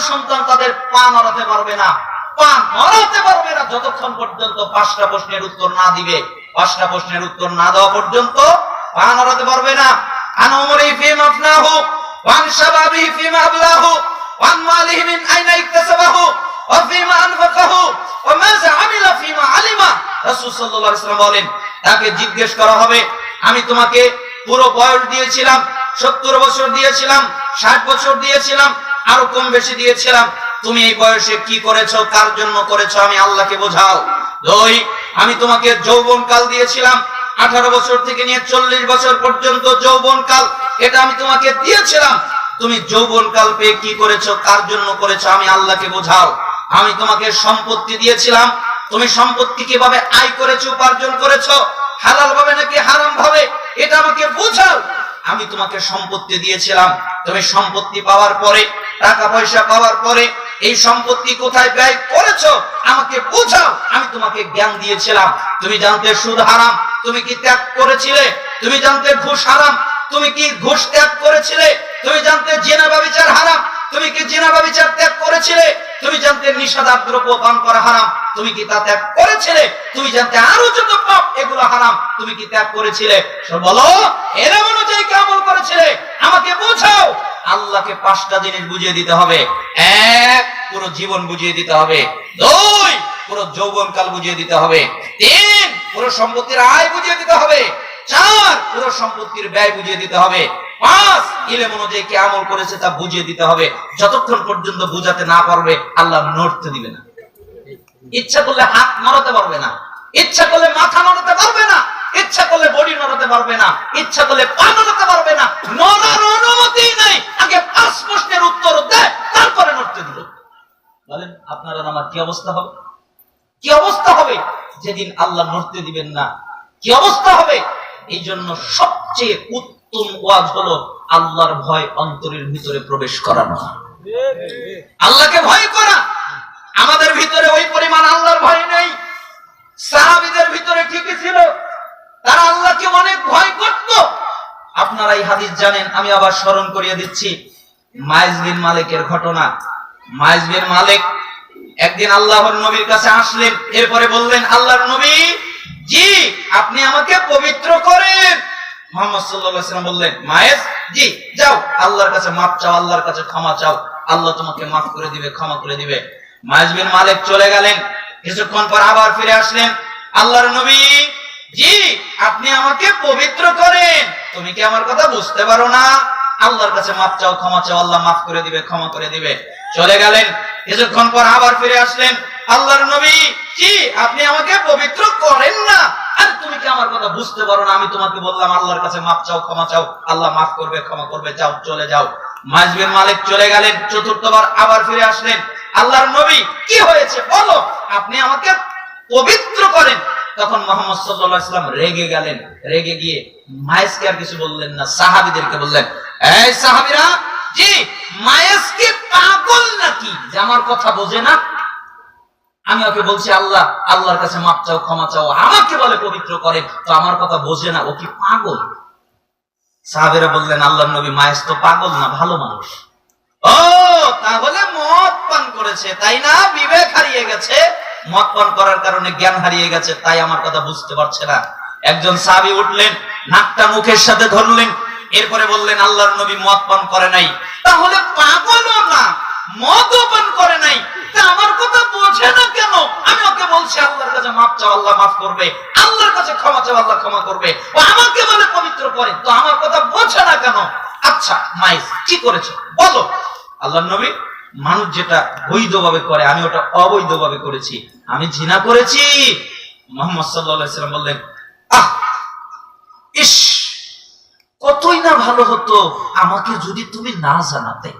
সন্তান তাদের পা নড়াতে পারবে না, পা নড়াতে পারবে না যতক্ষণ পর্যন্ত 5টা প্রশ্নের উত্তর না দিবে। 5টা প্রশ্নের উত্তর না দেওয়া পর্যন্ত পা নড়াতে পারবে না। আন উমরি ফিমা আফনাহু ওয়া আন শাবাবিহি ফিমা আবলাহু ওয়া আন মালিহি মিন আইনা ইকতাসাবাহু ওয়া ফিমা আনফাকাহু ওয়া মাযা আমিলা ফিমা আলিমা। রাসূল সাল্লাল্লাহু আলাইহি ওয়াসাল্লাম বলেন, তাকে জিজ্ঞেস করা হবে, আমি তোমাকে পুরো বয়স দিয়েছিলাম, 70 বছর দিয়েছিলাম, 60 বছর দিয়েছিলাম, আরো কম বেশি দিয়েছিলাম, তুমি এই বয়সে কি করেছো, কার জন্য করেছো, আমি আল্লাহকে বোঝাও। 2, আমি তোমাকে যৌবনকাল দিয়েছিলাম, 18 বছর থেকে নিয়ে 40 বছর পর্যন্ত যৌবনকাল, এটা আমি তোমাকে দিয়েছিলাম, তুমি যৌবনকাল পেয়ে কি করেছো, কার জন্য করেছো, আমি আল্লাহকে বোঝাও। আমি তোমাকে সম্পত্তি দিয়েছিলাম, তুমি সম্পত্তি কিভাবে আয় করেছো, উপার্জন করেছো, হালাল ভাবে নাকি হারাম ভাবে, এটা আমাকে বোঝাও। আমি তোমাকে সম্পত্তি দিয়েছিলাম, তুমি সম্পত্তি পাওয়ার পরে, টাকা পয়সা পাওয়ার পরে এই সম্পত্তি কোথায় ব্যয় করেছো, আমাকে বোঝাও। আমি তোমাকে জ্ঞান দিয়েছিলাম, তুমি জানতে সুদ হারাম, তুমি কি ত্যাগ করেছিলে? তুমি জানতে ঘুষ হারাম, তুমি কি ঘুষ ত্যাগ করেছিলে? তুমি জানতে জিনা ব্যভিচার হারাম, তুমি কি জিনা ব্যভিচার ত্যাগ করেছিলে? তুমি জানতে নিষেধাজ্ঞ দ্রব্য পান করা হারাম, তুমি কি তা ত্যাগ করেছিলে? তুমি জানতে আরো যত পাপ এগুলো হারাম, তুমি কি ত্যাগ করেছিলে? বলো, এর অনুযায়ী কি আমল করেছিলে? আমাকে বোঝাও। আল্লাহকে 5টা জিনিস বুঝিয়ে দিতে হবে। 1, পুরো জীবন বুঝিয়ে দিতে হবে। 2, পুরো যৌবনকাল বুঝিয়ে দিতে হবে। 3, পুরো সম্পত্তির আয় বুঝিয়ে দিতে হবে। 4, পুরো সম্পত্তির ব্যয় বুঝিয়ে দিতে হবে। 5, ইলম অনুযায়ী কি আমল করেছে তা বুঝিয়ে দিতে হবে। যতক্ষণ পর্যন্ত বুঝাতে না পারবে আল্লাহ নড়তে দিবে না। ইচ্ছা করলে হাত নড়াতে পারবে না, ইচ্ছা করলে মাথা নড়াতে পারবে না, ইচ্ছা করলে বডি নড়াতে পারবে না, ইচ্ছা করলে পা নড়াতে পারবে না। নড়ার অনুমতি নাই। আগে 5 প্রশ্নের উত্তর দেয়, তারপরে নড়তে দিল। বলেন আপনারা আমার কি অবস্থা হবে? কি অবস্থা হবে যেদিন আল্লাহ নড়তে দিবেন না? কি অবস্থা হবে? এই জন্য সবচেয়ে উত্তম ওয়াজ হলো আল্লাহর ভয় অন্তরের ভিতরে প্রবেশ করানো, আল্লাহকে ভয় করা। আমাদের ভিতরে ওই পরিমাণ আল্লাহর ভয় নেই। সাহাবীদের ভিতরে ঠিকই ছিল, তারা আল্লাহকে অনেক ভয় করত। আপনারা এই হাদিস জানেন, আমি আবার স্মরণ করিয়ে দিচ্ছি মাইজ বিন মালিকের ঘটনা। মাইজ বিন মালিক একদিন আল্লাহর নবীর কাছে আসলেন, এরপরে বললেন, আল্লাহর নবী জি, আপনি আমাকে পবিত্র করেন। মুহাম্মদ সাল্লাল্লাহু আলাইহি ওয়াসাল্লাম বললেন, মাইজ জি, যাও আল্লাহর কাছে মাপ চাও, আল্লাহর কাছে ক্ষমা চাও, আল্লাহ তোমাকে মাফ করে দিবে, ক্ষমা করে দিবে। মাইজ বিন মালিক চলে গেলেন, কিছুক্ষণ পর আবার ফিরে আসলেন, আল্লাহর নবী জি, আপনি আমাকে পবিত্র করেন। তুমি কি আমার কথা বুঝতে পারো না? আল্লাহর কাছে মাপ চাও, ক্ষমা চাও, আল্লাহ মাফ করে দিবে, ক্ষমা করে দিবে। চলে গেলেন, কিছুক্ষণ পর আবার ফিরে আসলেন, আল্লাহর নবী জি, আপনি আমাকে পবিত্র করেন না। আর তুমি কি আমার কথা বুঝতে পারো না? আমি তোমাকে বললাম আল্লাহর কাছে মাপ চাও, ক্ষমা চাও, আল্লাহ মাফ করবে, ক্ষমা করবে, যাও চলে যাও। মাইজ বিন মালিক চলে গেলেন, চতুর্থবার আবার ফিরে আসলেন, আল্লাহর নবী কি হয়েছে বলো, আপনি আমাকে পবিত্র করেন। তখন মুহাম্মদ সাল্লাল্লাহু আলাইহি ওয়াসাল্লাম রেগে গেলেন, রেগে গিয়ে মাইজকে আর কিছু বললেন না, সাহাবীদেরকে বললেন, এই সাহাবীরা জি, মাইজ কি পাগল নাকি যে আমার কথা বোঝে না? আমি ওকে বলছি আল্লাহ, আল্লাহর কাছে মাপ চাও, ক্ষমা চাও, আমাকে বলে পবিত্র করেন, তো আমার কথা বোঝে না, ও কি পাগল? সাহাবীরা বললেন, আল্লাহর নবী মাইজ তো পাগল না, ভালো মানুষ। ও, তাহলে মদ পান করেছে তাই না? বিবেক হারিয়ে গেছে, মদ পান করার কারণে জ্ঞান হারিয়ে গেছে, তাই আমার কথা বুঝতে পারছে না। একজন সাহাবী উঠলেন, নাকটা মুখের সাথে ধরলেন, এরপরে বললেন, আল্লাহর নবী মদ পান করে নাই, তাহলে পাগলও না, মদও পান করে নাই, তা আমার কথা বোঝে না কেন? আমি ওকে বলছি আল্লাহর কাছে মাপ চাও, আল্লাহ মাফ করবে, আল্লাহর কাছে ক্ষমা চাও, আল্লাহ ক্ষমা করবে, ও আমাকে বলে পবিত্র করে, তো আমার কথা বোঝে না কেন? আচ্ছা মাইজ কি করেছে বলো? আল্লাহর নবী, মানুষ যেটা বৈধভাবে করে আমি ওটা অবৈধভাবে করেছি, আমি জিনা করেছি। মুহাম্মদ সাল্লাল্লাহু আলাইহি ওয়াসাল্লাম বললেন, আহ ইস, কতই না ভালো হতো আমাকে যদি তুমি না জানাতে।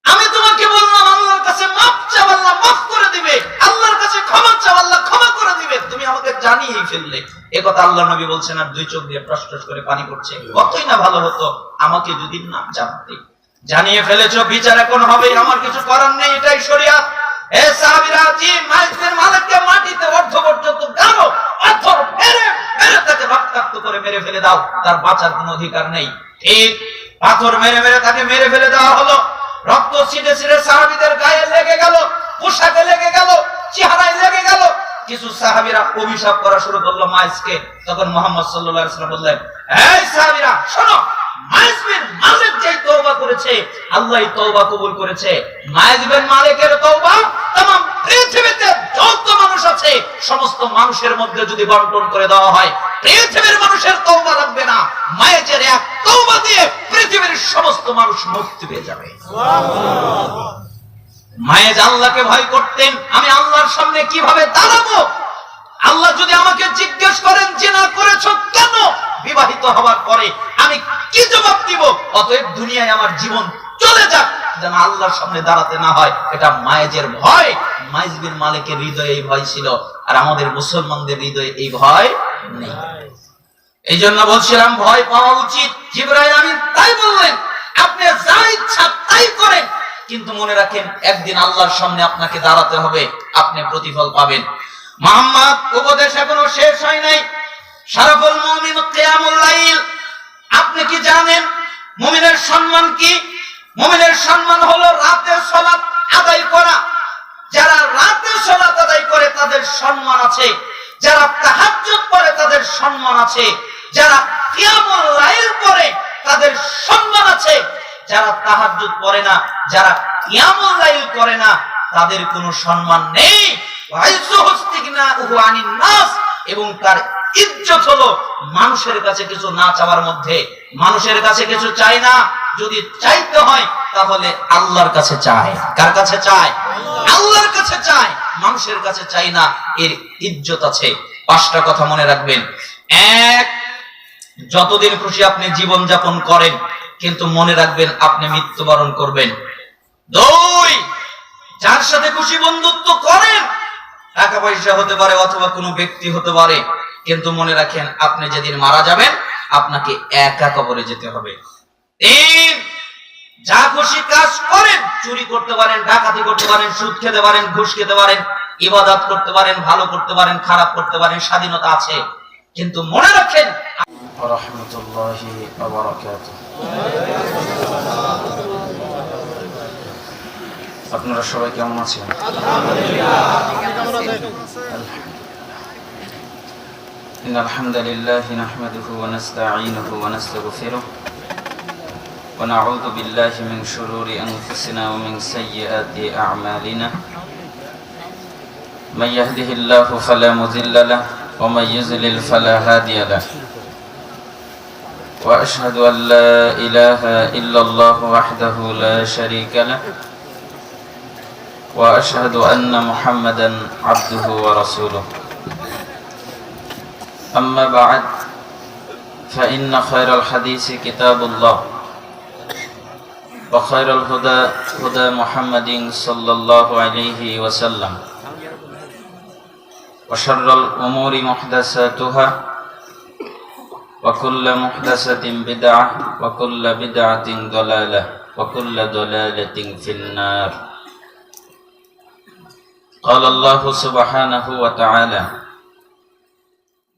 আমি তোমাকে বললাম আল্লাহর কাছে মাপ চাও, আল্লাহ মাফ করে দিবে, আল্লাহর কাছে ক্ষমা চাও, আল্লাহ ক্ষমা করে দিবে, তুমি আমাকে জানিয়েই ফেললে। একথা আল্লাহর নবী বলছেন আর দুই চোখ দিয়ে টসটস করে পানি পড়ছে। কতই না ভালো হতো আমাকে যদি না জানতে। জানিয়ে ফেলেছো, বিচার এখন হবে, আমার কিছু করার নেই, এটাই শরিয়াত। এ সাহাবীরা জি, মাইজ বিন মালিককে মাটিতে অর্ধ পর্যন্ত গাড়ো, পাথর মেরে মেরে তাকে রক্তাক্ত করে মেরে ফেলে দাও, তার বাঁচার কোনো অধিকার নেই। ঠিক পাথর মেরে মেরে তাকে মেরে ফেলে দেওয়া হলো, রক্ত ছিটে চেহারায় লেগে গেল। কিছু সাহাবীরা অভিশাপ করা শুরু করলো মাইজকে। তখন মুহাম্মদ সাল্লাল্লাহু আলাইহি ওয়াসাল্লাম বললেন, এই সাহাবীরা শোনো, মাইজ বিন মালিক যে তওবা করেছে, আল্লাহই তওবা কবুল করেছে। মাইজ বিন মালিকের তওবা तमाम পৃথিবীতে যত মানুষ আছে সমস্ত মানুষের মধ্যে যদি বন্টন করে দেওয়া হয়, পৃথিবীর মানুষের তওবা লাগবে না। মাইজের এক তওবা দিয়ে পৃথিবীর সমস্ত মানুষ মুক্তি পেয়ে যাবে। সুবহানাল্লাহ। মায়েজ আল্লাহকে ভয় করতেন, আমি আল্লাহর সামনে কিভাবে দাঁড়াবো? আল্লাহ যদি আমাকে জিজ্ঞেস করেন জিনা করেছো কেন, বিবাহিত হওয়ার পরে আমি কি জবাব দিব? অতএব দুনিয়ায় আমার জীবন চলে যাক, যেন আল্লাহর সামনে দাঁড়াতে না হয়। এটা মায়েজের ভয়। মাইজ বিন মালিকের হৃদয়ে এই ভয় ছিল, আর আমাদের মুসলমানদের হৃদয়ে এই ভয় নেই। এই জন্য বলছিলাম ভয় পাওয়া উচিত। জিবরাইল আমিন তাই বললেন, আপনি যা ইচ্ছা তাই করেন, কিন্তু মনে রাখেন একদিন আল্লাহর সামনে আপনাকে দাঁড়াতে হবে, আপনি প্রতিফল পাবেন। মুহাম্মদ উপদেশ এখনো শেষ হয় নাই। শারাফুল মুমিন কিয়ামুল লাইল। আপনি কি জানেন মুমিনের সম্মান কি? মুমিনের সম্মান হলো রাতের সালাত আদায় করা। যারা রাতের সালাত আদায় করে তাদের সম্মান আছে, যারা তাহাজ্জুদ পড়ে তাদের সম্মান আছে, যারা কিয়ামুল লাইল পড়ে তাদের সম্মান আছে। যারা তাহাজ্জুদ পড়ে না, যারা কিয়ামুল লাইল করে না, তাদের কোনো সম্মান নেই। এবং তার ইজ্জত হলো মানুষের কাছে কিছু না চাওয়ার মধ্যে। মানুষের কাছে কিছু চাই না, যদি চাইতে হয় তাহলে আল্লাহর কাছে চায়। কার কাছে চায়? আল্লাহর কাছে চায়, মানুষের কাছে চাই না। এর ইজ্জত আছে। 5টা কথা মনে রাখবেন। 1, যতদিন খুশি আপনি জীবন যাপন করেন, কিন্তু মনে রাখবেন আপনি মৃত্যুবরণ করবেন। 2, যার সাথে খুশি বন্ধুত্ব করেন, টাকা পয়সা হতে পারে অথবা কোনো ব্যক্তি হতে পারে, কিন্তু মনে রাখেন আপনি যেদিন মারা যাবেন আপনাকে একা কবরে যেতে হবে। 3, যা খুশি কাজ করেন, চুরি করতে পারেন, ডাকাতি করতে পারেন, সুদ খেতে পারেন, ঘুষ খেতে পারেন, ইবাদত করতে পারেন, ভালো করতে পারেন, খারাপ করতে পারেন, স্বাধীনতা আছে, কিন্তু মনে রাখেন। রাহমাতুল্লাহি ওয়া বারাকাতুহু। আপনারা সবাই কেমন আছেন? إن الحمد لله نحمده ونستعينه ونستغفره ونعوذ بالله من شرور أنفسنا ومن سيئات أعمالنا من يهده الله فلا مضل له ومن يضلل فلا هادي له وأشهد أن لا إله إلا الله وحده لا شريك له وأشهد أن محمدا عبده ورسوله أما بعد فإن خير الحديث كتاب الله وخير الهدى هدى محمد صلى الله عليه وسلم وشر الأمور محدثاتها وكل محدثة بدعة وكل بدعة ضلالة وكل ضلالة في النار. قال الله سبحانه وتعالى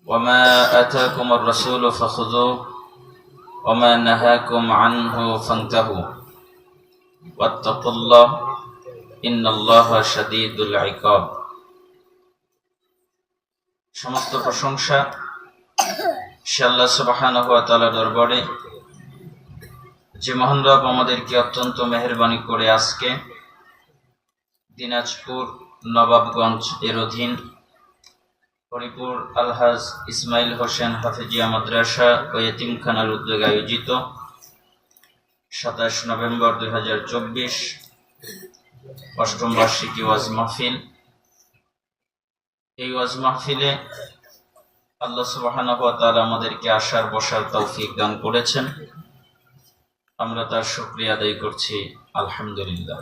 وما آتاكم الرسول فخذوه وما نهاكم عنه فانتهوا واتقوا الله إن الله شديد العقاب. সমস্ত প্রশংসা সে আল্লাহ সুবহানাহু ওয়া তাআলার দরবারে, যে মহান রব আমাদেরকে অত্যন্ত মেহেরবানি করে আজকে দিনাজপুর নবাবগঞ্জ এর অধীন হরিপুর আলহাজ ইসমাইল হোসেন হাফেজিয়া মাদ্রাসা ও এতিমখানার উদ্যোগে আয়োজিত 27 নভেম্বর 2024 অষ্টম বার্ষিকী ওয়াজ মাহফিল। এই ওয়াজ মাহফিলে আল্লাহ সুবহানাহু ওয়া তাআলা আমাদেরকে আসার বসার তৌফিক দান করেছেন। আমরা তার শুকরিয়া আদায় করছি, আলহামদুলিল্লাহ।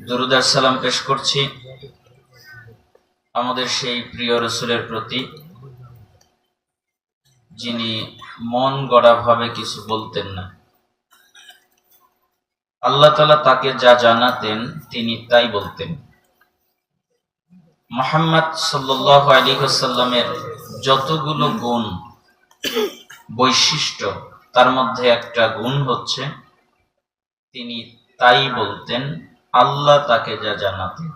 দরুদ আর সালাম পেশ করছি আমাদের সেই প্রিয় রাসূলের প্রতি, যিনি মন গড়া ভাবে কিছু বলতেন না। আল্লাহ তাআলা তাকে যা জানাতেন তিনি তাই বলতেন। মুহাম্মদ সাল্লাল্লাহু আলাইহি ওয়াসাল্লামের যতগুলো গুণ বৈশিষ্ট্য, তার মধ্যে একটা গুণ হচ্ছে তিনি তাই বলতেন, আল্লাহ তাকে যা জানাতেন।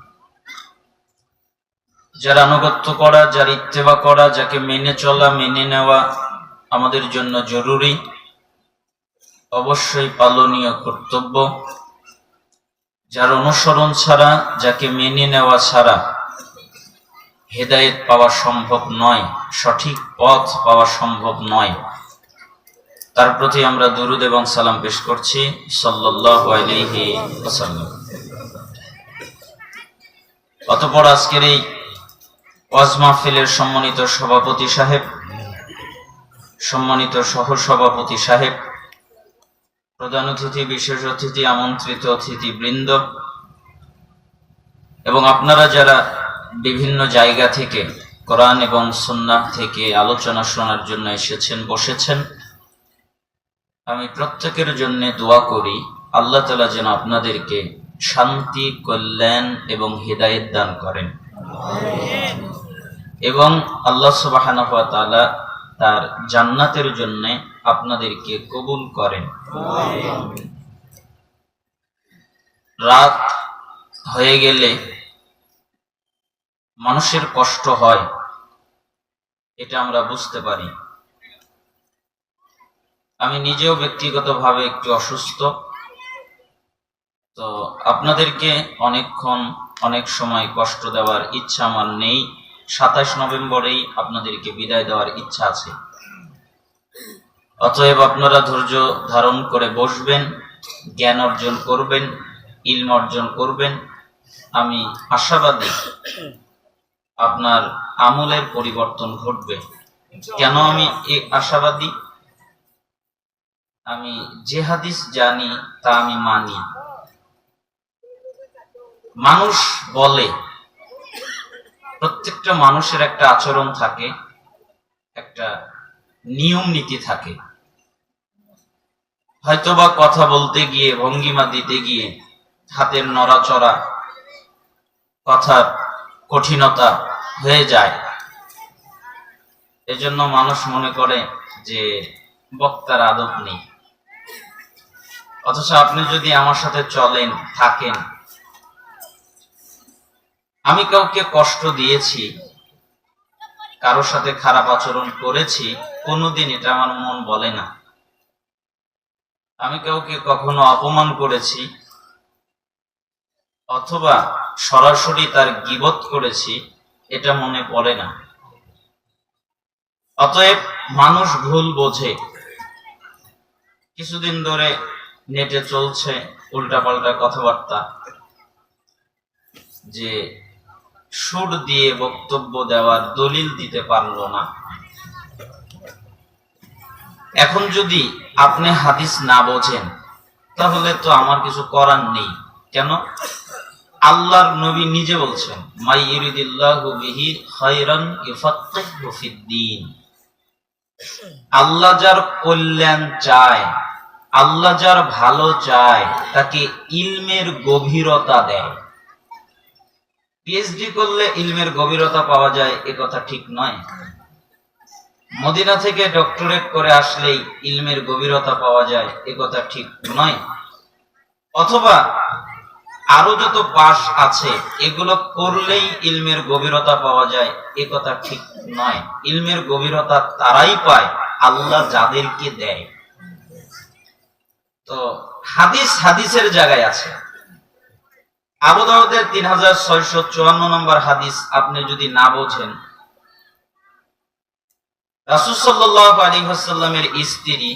যার আনুগত্য করা, যার ইত্তেবা করা, যাকে মেনে চলা, মেনে নেওয়া আমাদের জন্য জরুরি, অবশ্যই পালনীয় কর্তব্য। যার অনুসরণ ছাড়া, যাকে মেনে নেওয়া ছাড়া হেদায়েত পাওয়া সম্ভব নয়, সঠিক পথ পাওয়া সম্ভব নয়, তার প্রতি আমরা দুরূদ এবং সালাম পেশ করছি সাল্লাল্লাহু আলাইহি ওয়াসাল্লাম। অতঃপর আজকের এই ওয়াজ মাহফিলের সম্মানিত সভাপতি সাহেব, সম্মানিত সহসভাপতি সাহেব, প্রধান অতিথি, বিশেষ অতিথি, আমন্ত্রিত অতিথিবৃন্দ এবং আপনারা যারা বিভিন্ন জায়গা থেকে কোরআন এবং সুন্নাহ থেকে আলোচনা শোনার জন্য এসেছেন, বসেছেন, আমি প্রত্যেকের জন্য দোয়া করি আল্লাহ তাআলা যেন আপনাদেরকে শান্তি, কল্যাণ এবং হিদায়াত দান করেন এবং আল্লাহ সুবহানাহু ওয়া তাআলা তার জান্নাতের জন্য আপনাদেরকে কবুল করেন। রাত হয়ে গেলে মানুষের কষ্ট হয়, এটা আমরা বুঝতে পারি। আমি নিজেও ব্যক্তিগতভাবে একটু অসুস্থ, তো আপনাদেরকে অনেকক্ষণ অনেক সময় কষ্ট দেওয়ার ইচ্ছা আমার নেই। 27 নভেম্বরেই আপনাদেরকে বিদায় দেওয়ার ইচ্ছা আছে। অতএব আপনারা ধৈর্য ধারণ করে বসবেন, জ্ঞান অর্জন করবেন, ইলম অর্জন করবেন। আমি আশাবাদী আপনার আমলের পরিবর্তন ঘটবে। কেন আমি আশাবাদী? আমি যে হাদিস জানি তা আমি মানি। মানুষ বলে, প্রত্যেকটা মানুষের একটা আচরণ থাকে, একটা নিয়ম নীতি থাকে। হয়তোবা কথা বলতে গিয়ে, ভঙ্গিমা দিতে গিয়ে, হাতের নড়াচড়া, কথার কঠিনতা হয়ে যায়। এজন্য মানুষ মনে করে যে বক্তার আদব নেই। অথচ আপনি যদি আমার সাথে চলেন, থাকেন, আমি কাউকে কষ্ট দিয়েছি, কারোর সাথে খারাপ আচরণ করেছি, কোনোদিন এটা আমার মন বলে না। আমি কাউকে কখনো অপমান করেছি অথবা সরাসরি তার গীবত করেছি, এটা মনে পড়ে না। অতএব মানুষ ভুল বোঝে। কিছুদিন ধরে নেটে চলছে উল্টাপাল্টা কথাবার্তা, যে সুর দিয়ে বক্তব্য দেওয়ার দলিল দিতে পারলো না। এখন যদি আপনি হাদিস না বোঝেন, তাহলে তো আমার কিছু করার নেই। কেন? আল্লাহর নবী নিজে বলছেন, মাই ইউরিদিল্লাহু বিহি খায়রান ইউফাক্কিহু ফিদ্দীন। আল্লাহ যার কল্যাণ চায়, আল্লাহ যার ভালো চায়, তাকে ইলমের গভীরতা দেয়। পিএইচডি করলে ইলমের গভীরতা পাওয়া যায়, এ কথা ঠিক নয়। মদিনা থেকে ডক্টরেট করে আসলেই ইলমের গভীরতা পাওয়া যায়, এ কথা ঠিক নয়। অথবা আরো যত পাশ আছে, এগুলো করলেই ইলমের গভীরতা পাওয়া যায়, এ কথা ঠিক নয়। ইলমের গভীরতা তারাই পায় আল্লাহ যাদেরকে দেয়। তো হাদিসের জায়গায় আছে। আবু দাউদের 3654 নম্বর হাদিস আপনি যদি না বোঝেন, রাসূল সাল্লাল্লাহু আলাইহি ওয়াসাল্লামের স্ত্রী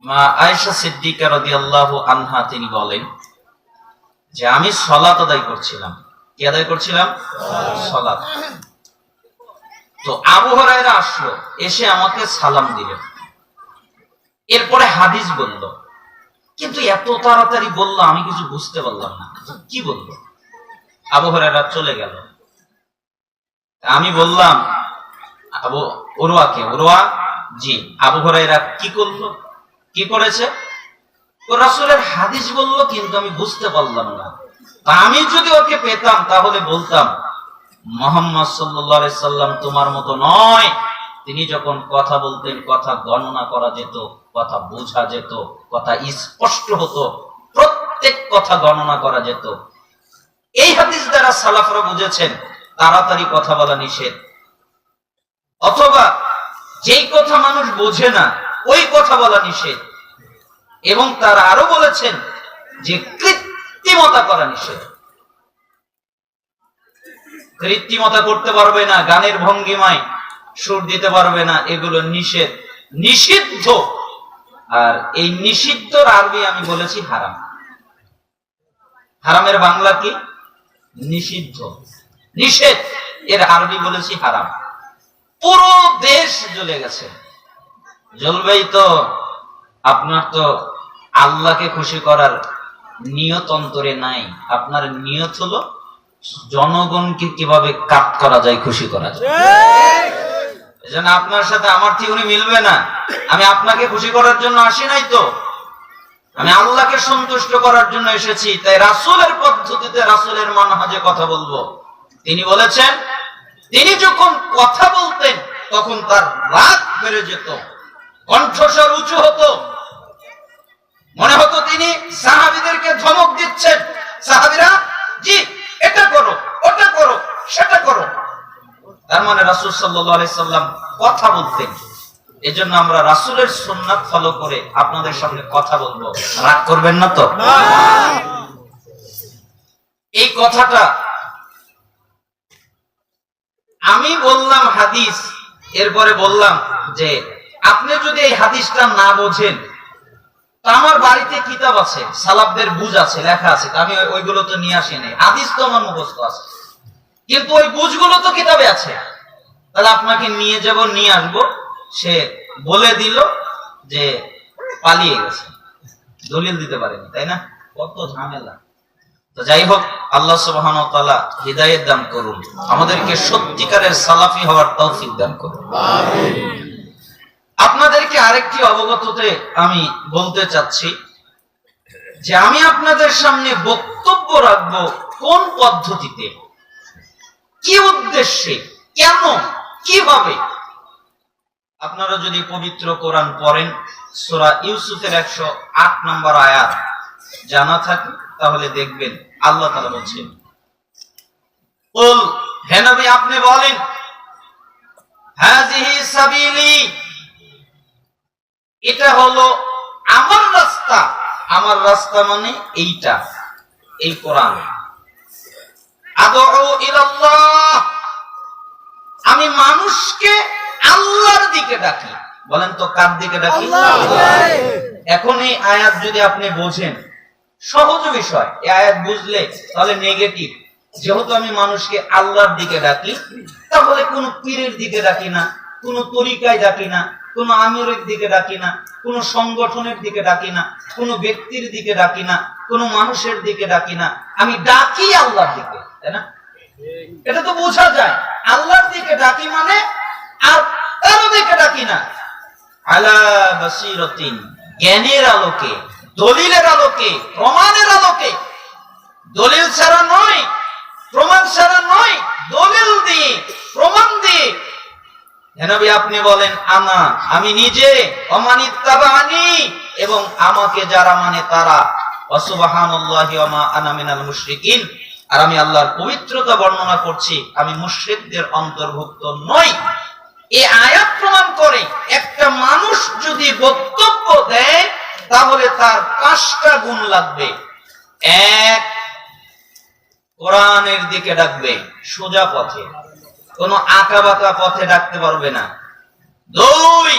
মা আয়েশা সিদ্দিকা রাদিয়াল্লাহু আনহা তিনি বলেন যে আমি সালাত আদায় করছিলাম। কি আদায় করছিলাম? সালাত। তো আবু হুরায়রা আসলো, এসে আমাকে সালাম দিলেন। এরপরে হাদিস বলল, কিন্তু এত তাড়াতাড়ি বললো আমি কিছু বুঝতে পারলাম না, কি বললো? আবু হুরায়রা চলে গেল। আমি বললাম আবু উরওয়াকে, উরওয়া জি, আবু হুরায়রা কি করলো, কি করেছে? ও রাসূলের হাদিস বলল, কিন্তু আমি বুঝতে পারলাম না। আমি যদি ওকে পেতাম তাহলে বলতাম, মুহাম্মদ সাল্লাল্লাহু আলাইহি সাল্লাম তোমার মতো নয়। তিনি যখন কথা বলতেন, কথা গণনা করা যেত, কথা বোঝা যেত, কথা স্পষ্ট হতো, প্রত্যেক কথা গণনা করা যেত। এই হাদিস দ্বারা সালাফরা বুঝেছেন তাড়াতাড়ি কথা বলা নিষেধ, অথবা যেই কথা মানুষ বোঝে না ওই কথা বলা নিষেধ, এবং তারা আরো বলেছেন যে কৃত্রিমতা করা নিষেধ। কৃত্রিমতা করতে পারবে না, গানের ভঙ্গিমায় সুর দিতে পারবে না, এগুলো নিষেধ, নিষিদ্ধ। আর এই নিষিদ্ধর আরবি আমি বলেছি হারাম। হারামের বাংলা কি? নিষিদ্ধ। নিষেধ এর আরবি বলেছি হারাম। পুরো দেশ জ্বলে গেছে। জ্বলবেই তো, আপনার তো আল্লাহকে খুশি করার নিয়ত অন্তরে নাই। আপনার নিয়ত হলো জনগণকে কিভাবে কাট করা যায়, খুশি করা যায়। এজন্য আপনার সাথে আমার থিওরি মিলবে না। আমি আপনাকে খুশি করার জন্য আসি নাই তো, আমি আল্লাহকে সন্তুষ্ট করার জন্য এসেছি। তাই রাসূলের পদ্ধতিতে, রাসূলের মানহাজে কথা বলবো। তিনি বলেছেন, তিনি যখন কথা বলতেন তখন তার রাগ বেড়ে যেত, কণ্ঠস্বর উঁচু হতো, মনে হতো তিনি সাহাবীদেরকে ধমক দিচ্ছেন। সাহাবীরা জি এটা করো, ওটা করো, সেটা করো। তার মানে রাসূল সাল্লাল্লাহু আলাইহি সাল্লাম কথা বলতেন। এজন্য আমরা রাসূলের সুন্নাত ফলো করে আপনাদের সামনে কথা বলবো। রাগ করবেন না তো? এই কথাটা আমি বললাম হাদিস, এরপরে বললাম যে আপনি যদি এই হাদিসটা না বোঝেন, তো আমার বাড়িতে কিতাব আছে, সালাফদের বুঝ আছে, লেখা আছে, আমি ওইগুলো তো নিয়ে আসিনি। হাদিস তো আমার মুখস্থ আছে, কিন্তু ওই বুঝগুলো তো কিতাবে আছে। তাহলে আপনাকে নিয়ে যাব, নিয়ে আসবো, সে বলে দিল যে পালিয়ে গেছে, দলিল দিতে পারেনি, তাই না? কত ঝামেলা। তো যাই হোক, আল্লাহ সুবহানাহু ওয়া তাআলা হিদায়াত দান করুন, আমাদেরকে সত্যিকারের সালাফি হওয়ার তৌফিক দান করুন। আমিন। আপনাদেরকে আরেকটি অবগততে আমি বলতে চাচ্ছি যে আমি আপনাদের সামনে বক্তব্য রাখবো কোন পদ্ধতিতে, কি উদ্দেশ্যে, কেন, কিভাবে। আপনারা যদি পবিত্র কোরআন পড়েন, সূরা ইউসুফের 108 নম্বর আয়াত জানা থাকে তাহলে দেখবেন আল্লাহ তাআলা বলছেন, কুল, হে নবী আপনি বলেন, হাযিহি সাবিলি, এটা হলো আমার রাস্তা। আমার রাস্তা মানে এইটা, এই কোরআন। আদউ ইলাল্লাহ, আমি মানুষকে আল্লাহর দিকে ডাকি। বলেন তো কার দিকে ডাকি? এখন এই আয়াত যদি আপনি বোঝেন, সহজ বিষয়। এই আয়াত বুঝলে তাহলে নেগেটিভ। যেহেতু আমি মানুষকে আল্লাহর দিকে ডাকি, তাহলে কোন পীরের দিকে ডাকি না, কোন তরিকায় ডাকি না, কোন আমিরের দিকে ডাকি না, কোন সংগঠনের দিকে ডাকি না, কোন ব্যক্তির দিকে ডাকি না, কোন মানুষের দিকে ডাকি না, আমি ডাকি আল্লাহর দিকে, তাই না? এটা তো বোঝা যায়। আল্লাহর দিকে ডাকি মানে আর কারো দিকে ডাকি না। আলা বাসীরাতিন, জ্ঞানের আলোকে, দলিলের আলোকে, প্রমাণের আলোকে। দলিল ছাড়া নয়, প্রমাণ ছাড়া নয়, দলিল দিয়ে, প্রমাণ দিয়ে। নবী আপনি বলেন, আনা, আমি নিজে, অমানিত্তাবানি, এবং আমাকে যারা মানে তারা, ওয়াসুবহানাল্লাহি ওয়া মা আনা মিনাল মুশরিকিন, আর আমি আল্লাহর পবিত্রতা বর্ণনা করছি, আমি মুশরিকদের অন্তর্ভুক্ত নই। এই আয়াত প্রমাণ করে একটা মানুষ যদি বক্তব্য দেয় তাহলে তার 5টা গুণ লাগবে। 1, কোরআনের দিকে ডাকবে, সোজা পথে, কোন আঁকা বাঁকা পথে ডাকতে পারবে না। 2,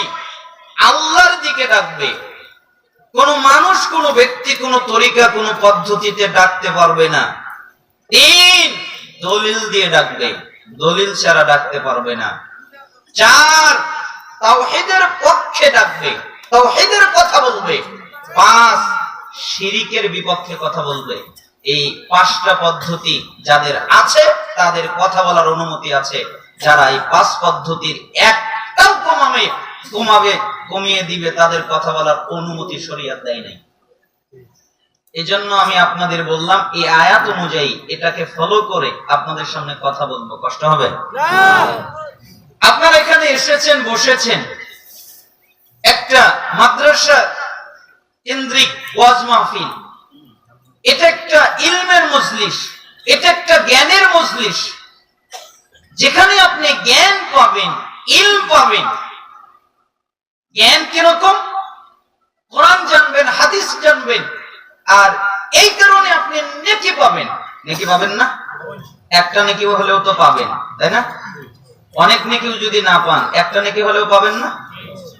আল্লাহর দিকে ডাকবে, কোন মানুষ, কোন ব্যক্তি, কোন তরিকা, কোন পদ্ধতিতে ডাকতে পারবে না। 3, দলিল দিয়ে ডাকবে, দলিল ছাড়া ডাকতে পারবে না। 4, তাওহীদের পক্ষে ডাকবে, তাওহীদের কথা বলবে। 5, শিরিকের বিপক্ষে কথা বলবে। এই 5টা পদ্ধতি যাদের আছে তাদের কথা বলার অনুমতি আছে। যারা এই 5 পদ্ধতির একটাও কমিয়ে দিবে তাদের কথা বলার অনুমতি শরীয়ত দেয় নাই। এজন্য আমি আপনাদের বললাম এই আয়াত অনুযায়ী এটাকে ফলো করে আপনাদের সামনে কথা বলবো। কষ্ট হবে না? আপনারা এখানে এসেছেন, বসেছেন, একটা মাদ্রাসা কেন্দ্রিক ওয়াজ মাহফিল, এটা একটা ইলমের মজলিস। এটা একটা জ্ঞানের মজলিস, যেখানে আপনি জ্ঞান পাবেন, ইলম পাবেন। জ্ঞান কিরকম? কোরআন জানবেন, হাদিস জানবেন, আর এই কারণে আপনি নেকি পাবেন। নেকি পাবেন না? একটা নেকি হলেও তো পাবেন, তাই না? অনেক নেকিও যদি না পান, একটা নেকি হলেও পাবেন না?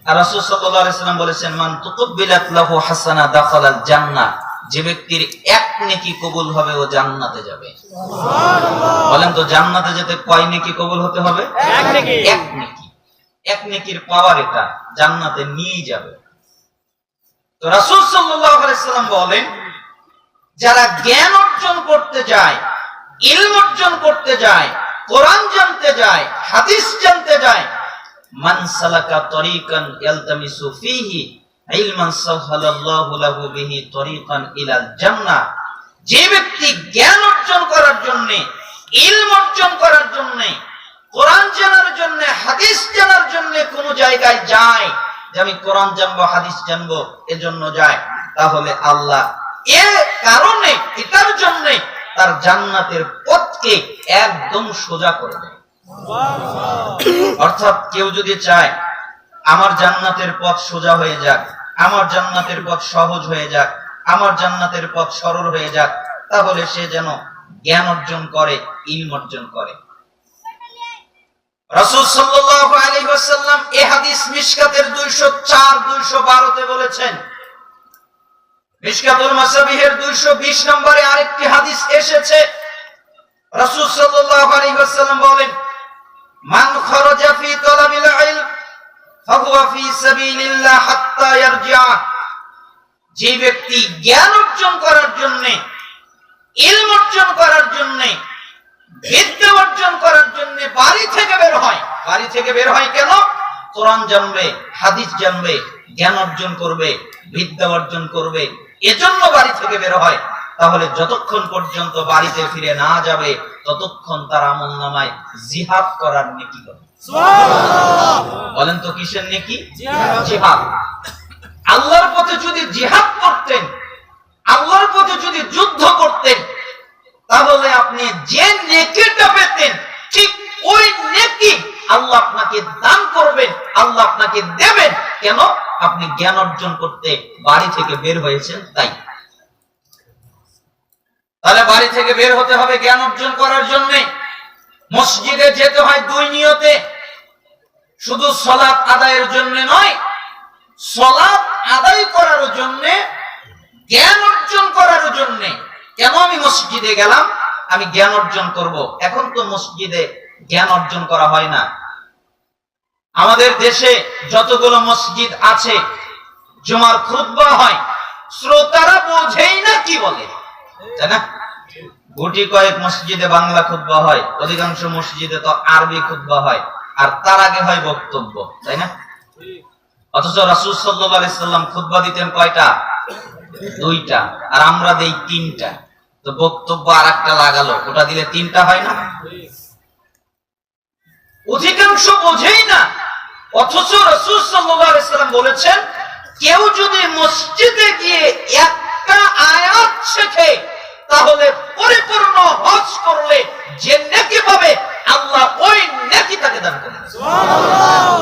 আর রাসূল সাল্লাল্লাহু আলাইহি ওয়াসাল্লাম বলেছেন, মান তুকবিলাত লাহু হাসানা দাখালাল জান্নাহ, যে ব্যক্তির এক নেকি কবুল হবে ও জান্নাতে যাবে। সুবহানাল্লাহ। বলেন তো জান্নাতে যেতে কয় নেকি কবুল হতে হবে? এক নেকি। এক নেকি। এক নেকির পাওয়ার এটা, জান্নাতে নিয়ে যাবে। তো রাসূল সাল্লাল্লাহু আলাইহি ওয়াসাল্লাম বলেন, যারা জ্ঞান অর্জন করতে যায়, ইলম অর্জন করতে যায়, কোরআন জানতে যায়, হাদিস জানতে যায়, মান সালাকা তরিকান ইয়ালতামিসু ফীহি ইলমান সাহহালাল্লাহু লাহু বিহি তরিকান ইলাল জান্নাহ, যে ব্যক্তি জ্ঞান অর্জন করার জন্য, ইলম অর্জন করার জন্য, কোরআন জানার জন্য, হাদিস জানার জন্য কোন জায়গায় যায়, যে আমি কোরআন জানবো, হাদিস জানবো, এজন্য যায়, তাহলে আল্লাহ এর কারণে, এটার জন্য তার জান্নাতের পথকে একদম সোজা করে দেয়। অর্থাৎ কেউ যদি চায় আমার জান্নাতের পথ সোজা হয়ে যাক, আমার জান্নাতের পথ সহজ হয়ে যাক, আমার জান্নাতের পথ সরল হয়ে যাক, তাহলে সে যেন জ্ঞান অর্জন করে, ইলম অর্জন করে। রাসূল সাল্লাল্লাহু আলাইহি ওয়াসাল্লাম এই হাদিস মিশকাতের 204 212 তে বলেছেন। মিশকাতুল মাসাবিহের 220 নম্বরে আরেকটি হাদিস এসেছে। রাসূল সাল্লাল্লাহু আলাইহি ওয়াসাল্লাম বলেন, মান খরাজা ফি তালাবিল ইলম ফাহুয়া ফি সাবিলিল্লাহ হাত্তা ইয়ারজিআ, যে ব্যক্তি জ্ঞান অর্জন করার জন্য, ইলম অর্জন করার জন্য, বিদ্যা অর্জন করার জন্য বাড়ি থেকে বের হয়। বাড়ি থেকে বের হয় কেন? কোরআন জানবে, হাদিস জানবে, জ্ঞান অর্জন করবে, বিদ্যা অর্জন করবে, এজন্য বাড়ি থেকে বের হয়। তাহলে যতক্ষণ পর্যন্ত বাড়িতে ফিরে না যাবে, ততক্ষণ তার আমলনামায় জিহাদ করার নেকি হবে। সুবহানাল্লাহ। বলেন তো কিসের নেকি? জিহাদ। আল্লাহর পথে যদি জিহাদ করতেন, আল্লাহর পথে যদি যুদ্ধ করতেন, তাহলে আপনি যে নেকিটা পেতেন, ঠিক ওই নেকি আল্লাহ আপনাকে দান করবেন, আল্লাহ আপনাকে দেবেন। কেন? আপনি জ্ঞান অর্জন করতে বাড়ি থেকে বের হয়েছেন, তাই। তাহলে বাড়ি থেকে বের হতে হবে জ্ঞান অর্জন করার জন্য। মসজিদে যেতে হয় দুই নিয়তে, শুধু সালাত আদায়ের জন্য নয়, সালাত আদায় করার জন্য, জ্ঞান অর্জন করার জন্য। কেন আমি মসজিদে গেলাম? আমি জ্ঞান অর্জন করব। এখন তো মসজিদে জ্ঞান অর্জন করা হয় না। আমাদের দেশে যতগুলো মসজিদ আছে, জুমার খুতবা হয়, শ্রোতারা বোঝেই না কি বলে, তাই না? গুটি কয়েক মসজিদে বাংলা খুতবা হয়, অধিকাংশ মসজিদে তো আরবি খুতবা হয়, আর তার আগে হয় বক্তব্য, তাই না? অথচ রাসূল সাল্লাল্লাহু আলাইহি সাল্লাম খুতবা দিতেন কয়টা? দুইটা, আর আমরা দেই তিনটা। তো বক্তব্য আরেকটা লাগালো, ওটা দিলে তিনটা হয় না? অধিকাংশ বোঝেই না। অথচ রাসূল সাল্লাল্লাহু আলাইহি সাল্লাম বলেছেন, কেউ যদি মসজিদে গিয়ে একটা আয়াত শেখে, তাহলে পরিপূর্ণ হজ করলে যে নেকি পাবে, আল্লাহ ওই নেকি তাকে দান করবেন। সুবহানাল্লাহ।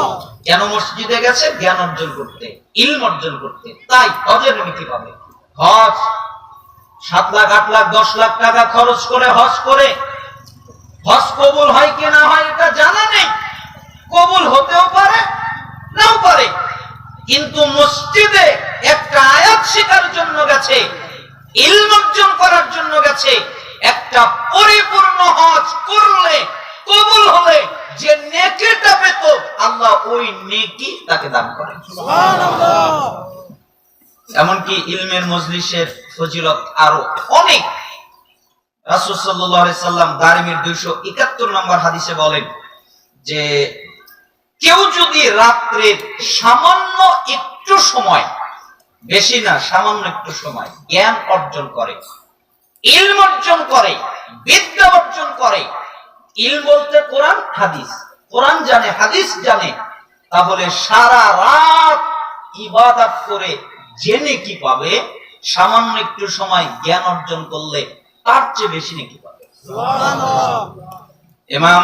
কেন মসজিদে গেছে? জ্ঞান অর্জন করতে, ইলম অর্জন করতে, তাই হজের নেকি পাবে। হজ 7 লাখ 8 লাখ 10 লাখ টাকা খরচ করে হজ করে, হজ কবুল হয় কি না হয় এটা জানা নেই। কবুল হতেও পারে, নাও পারে। কিন্তু মসজিদে একটা আয়াত শেখার জন্য গেছে, ইলম অর্জন করার জন্য গেছে, একটা পরিপূর্ণ হজ করলে, কবুল হলে যে নেকিটা পেত, আল্লাহ ওই নেকি তাকে দান করেন। সুবহানাল্লাহ। এমনকি ইলমের মজলিসের ফজিলত আরো অনেক। রাসূল সাল্লাল্লাহু আলাইহি সাল্লাম দারিমির 271 নম্বর হাদিসে বলেন যে কেউ যদি রাত্রের সামান্য একটু সময়, বেশি না, সামান্য একটু সময় জ্ঞান অর্জন করে, ইলম অর্জন করে, বিদ্যা অর্জন করে, ইলম বলতে কোরআন হাদিস, কোরআন জানে, হাদিস জানে, তাহলে সারা রাত ইবাদত করে যে নেকি পাবে, সামান্য একটু সময় জ্ঞান অর্জন করলে তার চেয়ে বেশি নেকি পাবে। ইমাম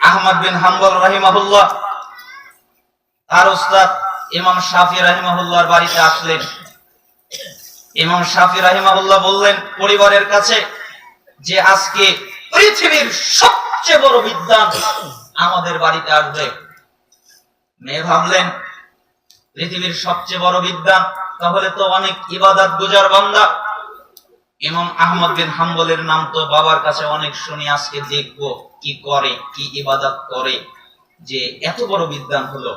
আহমদ বিন হাম্বল রাহিমাহুল্লাহ তার উস্তাদ ইমাম শাফি রাহিমাহুল্লাহর বাড়িতে আসলেন। ইমাম শাফি রাহিমাহুল্লাহ বললেন পরিবারের কাছে যে আজকে পৃথিবীর সবচেয়ে বড় বিদ্বান আমাদের বাড়িতে আসবে। মেয়ে ভাবলেন পৃথিবীর সবচেয়ে বড় বিদ্বান, তাহলে তো অনেক ইবাদত গুজার বান্দা। ইমাম আহমদ বিন হাম্বলের নাম তো বাবার কাছে অনেক শুনি, আজকে দেখবো কি করে, কি ইবাদত করে যে এত বড় বিদ্বান হলো।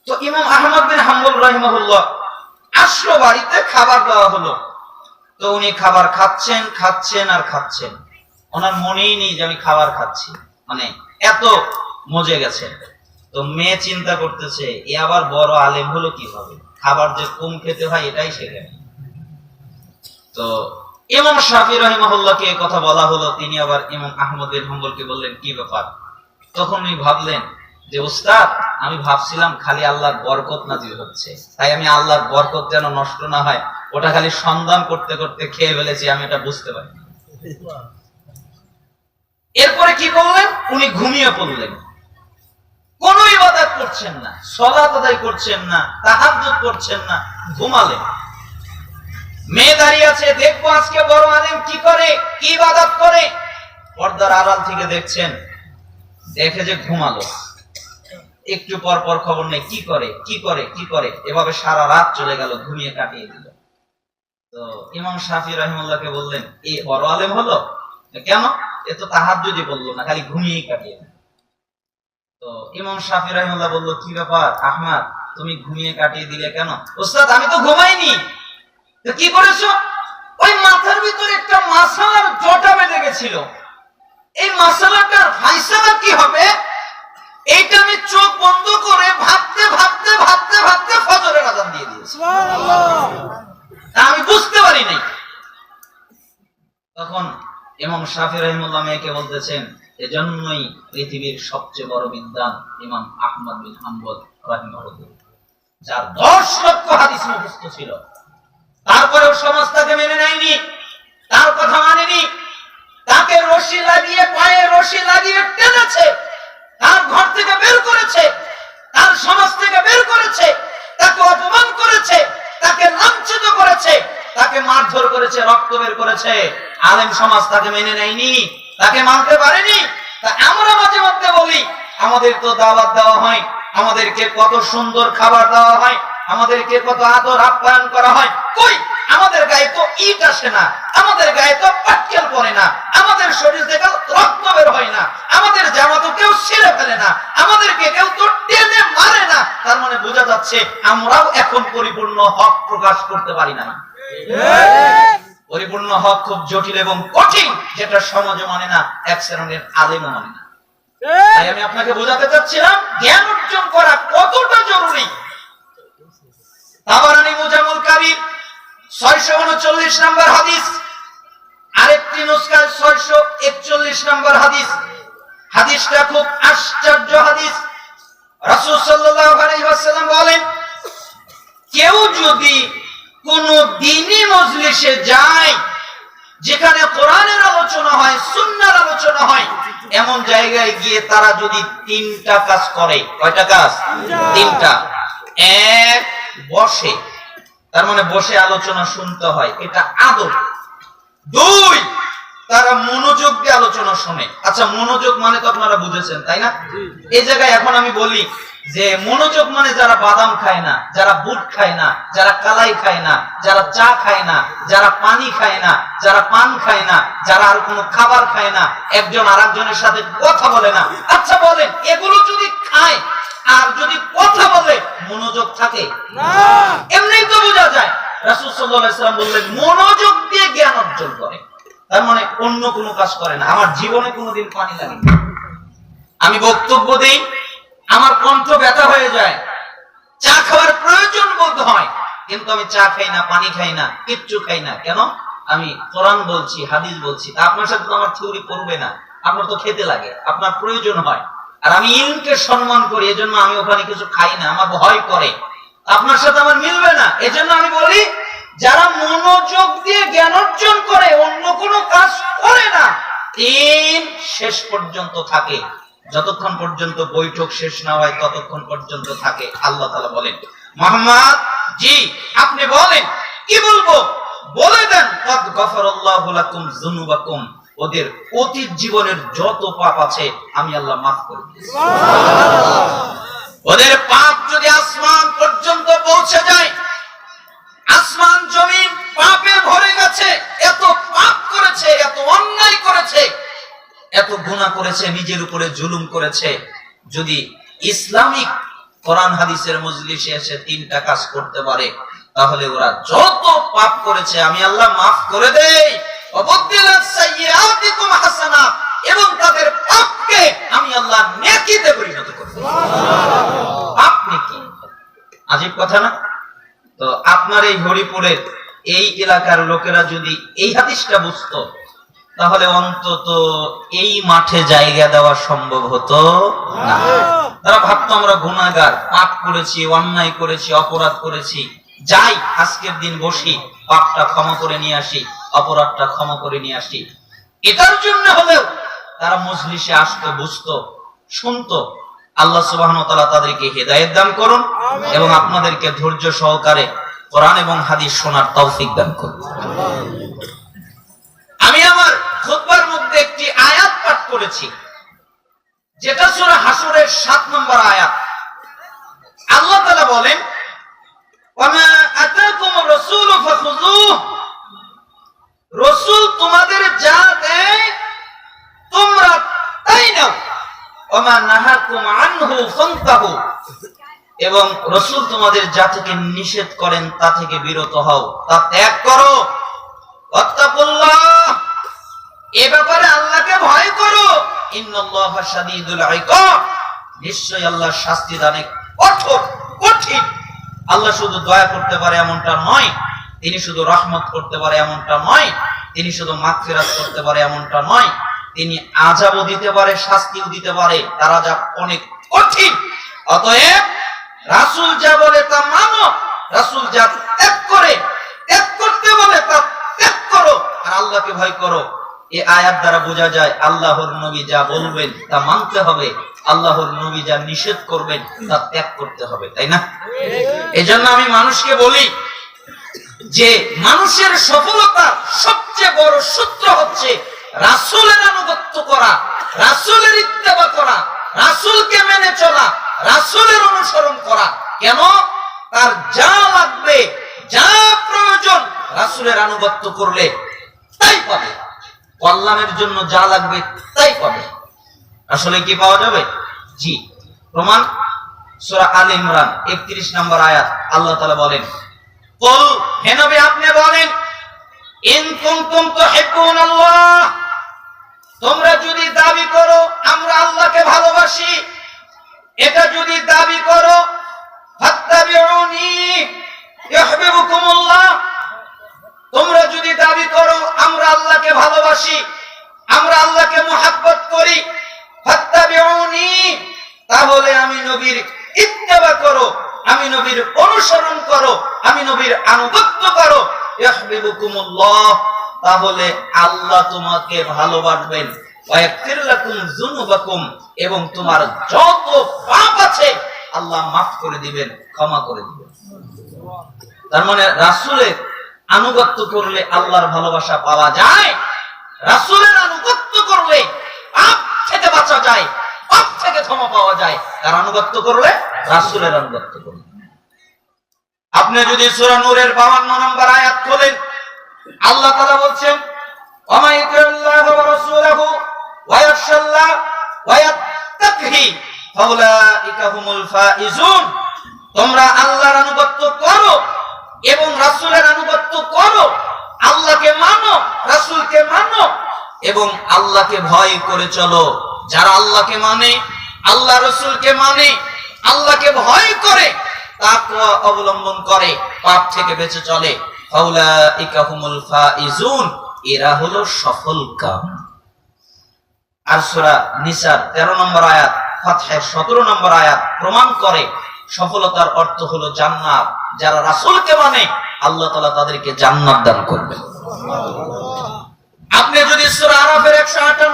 তো ইমাম আহমদ বিন হাম্বল রাহিমাহুল্লাহ আসলো, বাড়িতে খাবার দেওয়া হলো। তো উনি খাবার খাচ্ছেন খাচ্ছেন আর খাচ্ছেন, ওনার মনেই নেই যে আমি খাবার খাচ্ছি, মানে এত মজে গেছে। তো মেয়ে চিন্তা করতেছে এ আবার বড় আলেম হলো কিভাবে, খাবার যে কম খেতে হয় এটাই শেখে। তো ইমাম শাফি রাহিমাহুল্লাহকে কথা বলা হলো, তিনি আবার ইমাম আহমদ বিন হাম্বলকে বললেন কি ব্যাপার। তখন উনি ভাবলেন যে উস্তাদ, আমি ভাবছিলাম খালি আল্লাহর বরকত নাজিল হচ্ছে, তাই আমি আল্লাহর বরকত যেন নষ্ট না হয় ওটা খালি সন্ধান করতে করতে খেয়ে ফেলেছি, আমি এটা বুঝতে পারি। এরপরে কি করলেন, উনি ঘুমিয়ে পড়লেন। কোন ইবাদত করছেন না, সালাত আদায় করছেন না, তাহাজ্জুদ করছেন না, ঘুমালেন। মেয়ে দাঁড়িয়ে আছে, দেখবো আজকে বড় আলেম কি করে, কি ইবাদত করে। পর্দার আড়াল থেকে দেখছেন, দেখে যে ঘুমালো। একটু পর পর খবর নেই কি করে কি করে কি করে, এভাবে সারা রাত চলে গেল, ঘুমিয়ে কাটিয়ে দিল। তো ইমাম শাফি রাহিমাহুল্লাহকে বললেন এই বড় আলেম হলো কেন, এ তো তাহাজ্জুদই বললো না, খালি ঘুমিয়েই কাটিয়ে দিল। তো ইমাম শাফি রাহিমাহুল্লাহ বলল কি ব্যাপার আহমদ, তুমি ঘুমিয়ে কাটিয়ে দিলে কেন? ওস্তাদ আমি তো ঘুমাইনি। তো কি করেছো? ওই মাথার ভিতরে একটা মাসালার জটা বেঁধে গেছিল, এই মাসালাটার ফায়সালা কি হবে এইটা আমি চোখ বন্ধ করে ভাবতে ভাবতে ভাবতে ভাবতে ফজরের আযান দিয়ে দিয়েছি, আমি বুঝতে পারি নাই। তখন ইমাম শাফি রাহিমাহুল্লাহ মেয়েকে বলতেছেন এজন্যই পৃথিবীর সবচেয়ে বড় বিদ্বান ইমাম আহমদ বিন হাম্বল রাহিমাহুল্লাহ, যার 10 লক্ষ হাদিস মুখস্থ ছিল, তারপরেও সমাজ তাকে মেনে নেয়নি, তার কথা মানেনি, তাকে রশি লাগিয়ে পায়ে রশি লাগিয়ে টেনেছে, তার ঘর থেকে বের করেছে, তার সমাজ থেকে বের করেছে, তাকে অপমান করেছে, তাকে লাঞ্ছিত করেছে, তাকে মারধর করেছে, রক্ত বের করেছে। আলেম সমাজ তাকে মেনে নেয়নি, তাকে মানতে পারেনি। তা আমরা মাঝে মধ্যে বলি আমাদের তো দাওয়াত দেওয়া হয়, আমাদেরকে কত সুন্দর খাবার দেওয়া হয়, আমাদেরকে কত আদর আপ্যায়ন করা হয়, কই আমাদের গায়ে তো ইট আসে না, আমাদের গায়ে তো পাটকেল পড়ে না, আমাদের শরীর থেকে রক্ত বের হয় না, আমাদের জামা তো কেউ ছিঁড়ে ফেলে না, আমাদেরকে কেউ তো টেনে মারে না। তার মানে বোঝা যাচ্ছে আমরাও এখন পরিপূর্ণ হক প্রকাশ করতে পারি না। পরিপূর্ণ হক খুব জটিল এবং কঠিন, যেটা সমাজে মানে না, এক শ্রেণীর আলেমও মানে না। তাই আমি আপনাকে বোঝাতে চাচ্ছিলাম জ্ঞান অর্জন করা কতটা জরুরি। তাবারানী মুজামুল কাবীর 639 নম্বর হাদিস, আরেকটি নুসখায় 641 নম্বর হাদিস। হাদিসটা খুব আশ্চর্য হাদিস। রাসূল সাল্লাল্লাহু আলাইহি ওয়াসাল্লাম বলেন কেউ যদি কোন দ্বীনি মজলিসে যায় যেখানে কোরআনের আলোচনা হয়, সুন্নাহর আলোচনা হয়, এমন জায়গায় গিয়ে তারা যদি 3টা কাজ করে, কয়টা কাজ? 3টা। এক, বসে, তার মানে বসে আলোচনা শুনতে হয়, এটা আদব। 2, তারা মনোযোগ দিয়ে আলোচনা শুনে। আচ্ছা মনোযোগ মানে তো আপনারা বুঝেছেন তাই না? এই জায়গায় এখন আমি বলি যে মনোযোগ মানে যারা বাদাম খায় না, যারা বুট খায় না, যারা কালাই খায় না, যারা চা খায় না, যারা পানি খায় না, যারা পান খায় না, যারা আর কোনো খাবার খায় না, একজন আরেকজনের সাথে কথা বলে না। আচ্ছা বলেন এগুলো যদি খায় আর যদি কথা বলে মনোযোগ থাকে না? এমনিই তো বোঝা যায়। রাসূল সাল্লাল্লাহু আলাইহি ওয়াসাল্লাম বললেন মনোযোগ দিয়ে জ্ঞান অর্জন করে, তার মানে অন্য কোনো কাজ করে না। আমার জীবনে কোনোদিন পানি লাগেনি, আমি বক্তব্য দেই আমার কণ্ঠ ব্যথা হয়ে যায়, চা খাওয়ার প্রয়োজন বোধ হয়, কিন্তু আমি চা খাই না, পানি খাই না, কিচ্ছু খাই না। কেন? আমি কোরআন বলছি, হাদিস বলছি। তা আপনার সাথে তো আমার থিওরি পড়বে না, আপনার তো খেতে লাগে, আপনার প্রয়োজন হয়। আর আমি ইলমকে সম্মান করি, এজন্য আমি ওখানে কিছু খাই না, আমার ভয় করে, আপনার সাথে আমার মিলবে না। এজন্য আমি বলি যারা মনোযোগ দিয়ে জ্ঞান অর্জন করে, অন্য কোনো কাজ করে না, দিন শেষ পর্যন্ত থাকে, যতক্ষণ পর্যন্ত বৈঠক শেষ না হয় ততক্ষণ পর্যন্ত থাকে। আল্লাহ তাআলা বলেন, মুহাম্মদ জি আপনি বলেন, কি বলবো? বলে দেন, কদ গফারাল্লাহু লাকুম যুনুবাকুম, ওদের অতীত জীবনের যত পাপ আছে আমি আল্লাহ মাফ করে দিয়েছি। ওদের পাপ যদি আসমান পর্যন্ত পৌঁছে যায়, আসমান জমিন পাপে ভরে গেছে, এত পাপ করেছে, এত অন্যায় করেছে, এত গুনাহ করেছে, নিজের উপরে জুলুম করেছে। যদি ইসলামিক কোরআন হাদিসের মজলিসে এসে তিনটা কাজ করতে পারে, তাহলে ওরা যত পাপ করেছে আমি আল্লাহ মাফ করে দেই। ওয়াবদ্দিলাত সাইয়্যাতিকুম হাসানাত, এবং তাদের পাপকে আমি আল্লাহ নেকিতে পরিণত করে দেই। পাপ নেকি, আজীব কথা না? তো আপনার এই হরিপুরের এই এলাকার লোকেরা যদি এই হাদিসটা বুঝতো, তাহলে অন্তত এই মাঠে জায়গা দেওয়া সম্ভব হতো না। তারা ভাবতো আমরা গুনাহগার, পাপ করেছি, অন্যায় করেছি, অপরাধ করেছি, যাই আজকের দিন বসি, পাপটা ক্ষমা করে নিয়ে আসি, অপরাধটা ক্ষমা করে নিয়ে আসি। এটার জন্য হলেও তারা মজলিসে আসতো, বুঝতো, শুনতো। আল্লাহ সুবহানাহু ওয়া তাআলা তাদেরকে হেদায়েত দান করুন এবং আপনাদেরকে ধৈর্য সহকারে কোরআন এবং হাদিস শোনার তৌফিক দান করুন। আমি আমার খুতবার মধ্যে একটি আয়াত পাঠ করেছি, যেটা সূরা হাসরের 7 নম্বর আয়াত। আল্লাহ তাআলা বলেন, ওয়ামা আতাকুমুর রাসূলু ফাখুযুহু, রাসূল তোমাদের যা দেয় তোমরা তাই নাও। ওয়ামা নাহাকুম আনহু ফান্তাহু, এবং রাসূল তোমাদের যা থেকে নিষেধ করেন তা থেকে বিরত হও, তা ত্যাগ করো। ওয়াত্তাকুল্লাহ, এ ব্যাপারে আল্লাহকে ভয় করো। ইন্নাল্লাহা শাদীদুল ইকাব, নিশ্চয়ই আল্লাহ শাস্তি দানে কঠোর, কঠিন। আল্লাহ শুধু দয়া করতে পারে এমনটা নয়, তিনি শুধু রহমত করতে পারে এমনটা নয়, তিনি শুধু মাগফিরাত করতে পারে এমনটা নয়, তিনি আযাবও দিতে পারে, শাস্তিও দিতে পারে। তার আযাব অনেক কঠিন। অতএব রাসূল যা বলে তা মানো, রাসূল যা ত্যাগ করে, ত্যাগ করতে বলে তা ত্যাগ করো, আর আল্লাহকে ভয় করো। এই আয়াত দ্বারা বোঝা যায় আল্লাহর নবী যা বলবেন তা মানতে হবে, আল্লাহর নবী যা নিষেধ করবেন তা ত্যাগ করতে হবে, তাই না? এজন্য আমি মানুষকে বলি যে মানুষের সফলতার সবচেয়ে বড় সূত্র হচ্ছে রাসূলের আনুগত্য করা, রাসূলের ইত্তেবা করা, রাসূলকে মেনে চলা, রাসূলের অনুসরণ করা। কেন? তার যা লাগবে, যা প্রয়োজন, রাসূলের আনুগত্য করলে তাই পাবে। কল্যাণের জন্য যা লাগবে তাই পাবে। আসলে কি পাওয়া যাবে? জি, প্রমাণ সূরা আলে ইমরান 31 নম্বর আয়াত। আল্লাহ তাআলা বলেন, কুল, হে নবী আপনি বলেন, ইন কুনতুম তুহিব্বুনাল্লাহ, তোমরা যদি দাবি করো আমরা আল্লাহকে ভালোবাসি, এটা যদি দাবি করো, ফাত্তাবিউনি ইউহিব্বুকুমুল্লাহ, তোমরা যদি দাবি করো আমরা আল্লাহকে ভালোবাসি, আমরা আল্লাহকে মুহাব্বত করি, ফাত্তাবিউনি, তাহলে আমি নবীর ইত্তেবা করো, আমি নবীর অনুসরণ করো, আমি নবীর আনুগত্য করো, ইউহিব্বুকুমুল্লাহ, তাহলে আল্লাহ তোমাকে ভালোবাসবেন, ওয়া ইয়াগফির লাকুম যুনুবাকুম, এবং তোমার যত পাপ আছে আল্লাহ মাফ করে দিবেন, ক্ষমা করে দিবেন। তার মানে রাসূলের আনুগত্য করলে আল্লাহর ভালোবাসা পাওয়া যায়, রাসূলের আনুগত্য করলে পাপ থেকে বাঁচা যায়, পাপ থেকে ক্ষমা পাওয়া যায়। কার আনুগত্য করলে? রাসূলের আনুগত্য করলে। আপনি যদি সূরা নূরের 52 নম্বর আয়াত খোলেন, আল্লাহ তাআলা বলছেন, ওয়া ইউতিল্লাহ ওয়া রাসূলহু ওয়া ইয়াখশাল্লাহ ওয়া ইয়াত্তাকি ফাউলাইকা হুমুল ফাইজুন, তোমরা আল্লাহর আনুগত্য করো এবং রাসূলের আনুগত্য করো, আল্লাহকে মানো, রাসূলকে মানো এবং আল্লাহকে ভয় করে চলো। যারা আল্লাহকে মানে, আল্লাহ রাসূলকে মানে, আল্লাহকে ভয় করে, তাকওয়া অবলম্বন করে, পাপ থেকে বেঁচে চলে, ফাউলাইকা হুমুল ফাইজুন, এরা হলো সফলকাম। আর সূরা নিসার 13 নম্বর আয়াত, ফাতহের 17 নম্বর আয়াত প্রমাণ করে সফলতার অর্থ হলো জান্নাত। যারা রাসূলকে মানে আল্লাহ তাআলা তাদেরকে জান্নাত দান করবেন। আপনি যদি সূরা আরাফের 158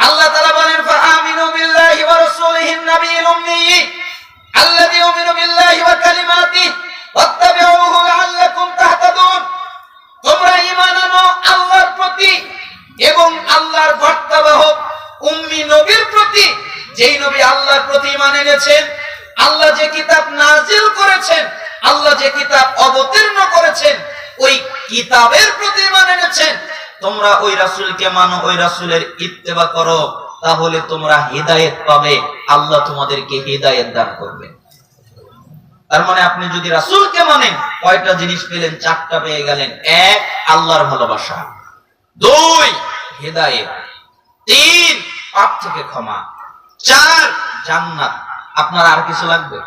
আল্লাহ তাআলা বলেন ফাআমিনু বিল্লাহি ওয়া রাসূলিহিন নাবিয়্যিল উম্মি আল্লাযী ইউমিনু বিল্লাহি ওয়া কালিমাতিহি ওয়াত্তাবিউহু লাআল্লাকুম তাহতাদুন। তোমরা ঈমান আনো আল্লাহর প্রতি এবং আল্লাহর বার্তাবাহক উম্মি নবীর প্রতি, যেই নবী আল্লাহর প্রতি ঈমান এনেছেন, আল্লাহ যে কিতাব নাজিল করেছেন, আল্লাহ যে কিতাব অবতীর্ণ করেছেন, ওই কিতাবের প্রতি ঈমান এনেছেন। তোমরা ওই রাসূলকে মানো, ওই রাসূলের ইত্তেবা করো, তাহলে তোমরা হিদায়াত পাবে, আল্লাহ তোমাদেরকে হিদায়াত দান করবে। তার মানে আপনি যদি রাসূলকে মানেন, কয়টা জিনিস পেলেন? 4টা পেয়ে গেলেন। 1, আল্লাহর ভালোবাসা। 2, হিদায়াত। 3, পাপ থেকে ক্ষমা। 4, জান্নাত। আপনার আর কিছু লাগবে?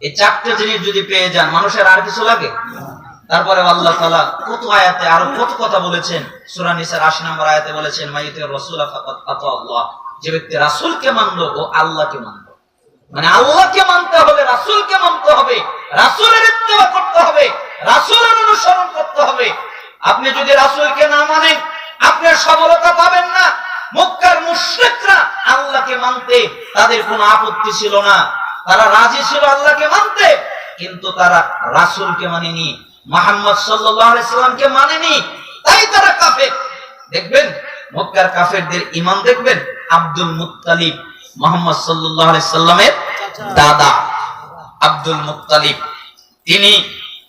এই 4টা জিনিস যদি পেয়ে যান, মানুষের আর কিছু লাগে? তারপরে আল্লাহ তাআলা কত আয়াতে আরো কত কথা বলেছেন। সূরা নিসার 80 নম্বর আয়াতে বলেছেন মাইয়ুতির রাসূলা ফাকাদ আতা আল্লাহ, যে ব্যক্তি রাসূলকে মানলো ও আল্লাহকে মানলো। মানে আল্লাহকে মানতে হবে, রাসূলকে মানতে হবে, রাসূলের ইত্তেবা করতে হবে, রাসূলের অনুসরণ করতে হবে। আপনি যদি রাসূলকে না মানেন, আপনি সফলতা পাবেন না। মক্কার মুশরিকরা আল্লাহকে মানতে তাদের কোনো আপত্তি ছিল না, তারা রাজি ছিল আল্লাহকে মানতে, কিন্তু তারা রাসূলকে মানেনি, মুহাম্মদ সাল্লাল্লাহু আলাইহি সাল্লামকে মানেনি, তাই তারা কাফের। দেখবেন মক্কার কাফেরদের ঈমান দেখবেন, আব্দুল মুত্তালিব মুহাম্মদ সাল্লাল্লাহু আলাইহি সাল্লামের দাদা আব্দুল মুত্তালিব, তিনি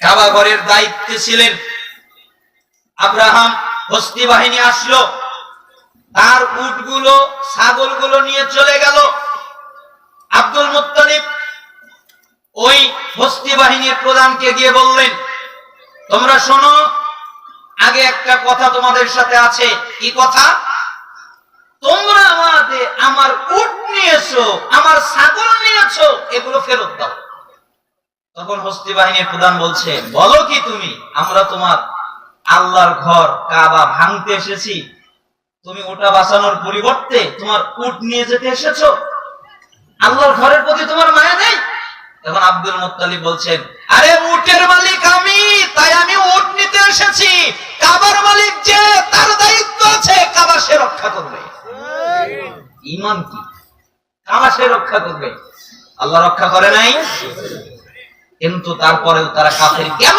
কাবা ঘরের দায়িত্বে ছিলেন। আব্রাহাম হস্তি বাহিনী আসলো, তার উটগুলো ছাগলগুলো নিয়ে চলে গেল। আব্দুল মুত্তালিব ওই হস্তি বাহিনীর প্রধানকে গিয়ে বললেন, তোমরা শোনো, আগে একটা কথা তোমাদের সাথে আছে। কি কথা? তোমরা আমার উট নিয়েছো, আমার ছাগল নিয়েছো, এগুলো ফেরত দাও। তখন হস্তি বাহিনীর প্রধান বলছে, বলো কি তুমি? আমরা তোমার আল্লাহর ঘর কাবা ভাঙতে এসেছি, তুমি ওটা বাঁচানোর পরিবর্তে তোমার উট নিয়ে যেতে এসেছো? আল্লাহর ঘরের প্রতি তোমার মায়া নেই? তখন আব্দুল মুত্তালিব বলছেন, আরে উটের মালিক আমি, তাই আমি উট নিতে এসেছি। কাবার মালিক যে, তার দায়িত্ব আছে, কাবা সে রক্ষা করবে। ঈমান কি? কাবা সে রক্ষা করবে, আল্লাহ রক্ষা করে নাই। কিন্তু তারপরেও তারা কাফের কেন?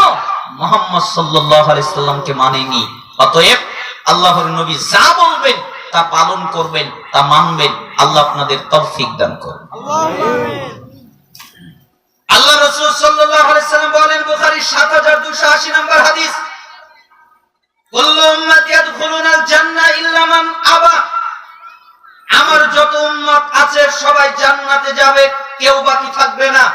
মুহাম্মদ সাল্লাল্লাহু আলাইহি সাল্লামকে মানেনি। অতএব আল্লাহর নবী যা বলবেন তা পালন করবেন, তা মানবেন। আল্লাহ আপনাদের তৌফিক দান করুন। আল্লাহ রাসূল সাল্লাল্লাহু আলাইহি সাল্লাম বলেন, বুখারী ৭২৮০ নম্বর হাদিস, কুল্লু উম্মতি ইয়াদখুলুনাল জান্নাহ ইল্লা মান আবা। আমার যত উম্মত আছে সবাই জান্নাতে যাবে, কেউ বাকি থাকবে না।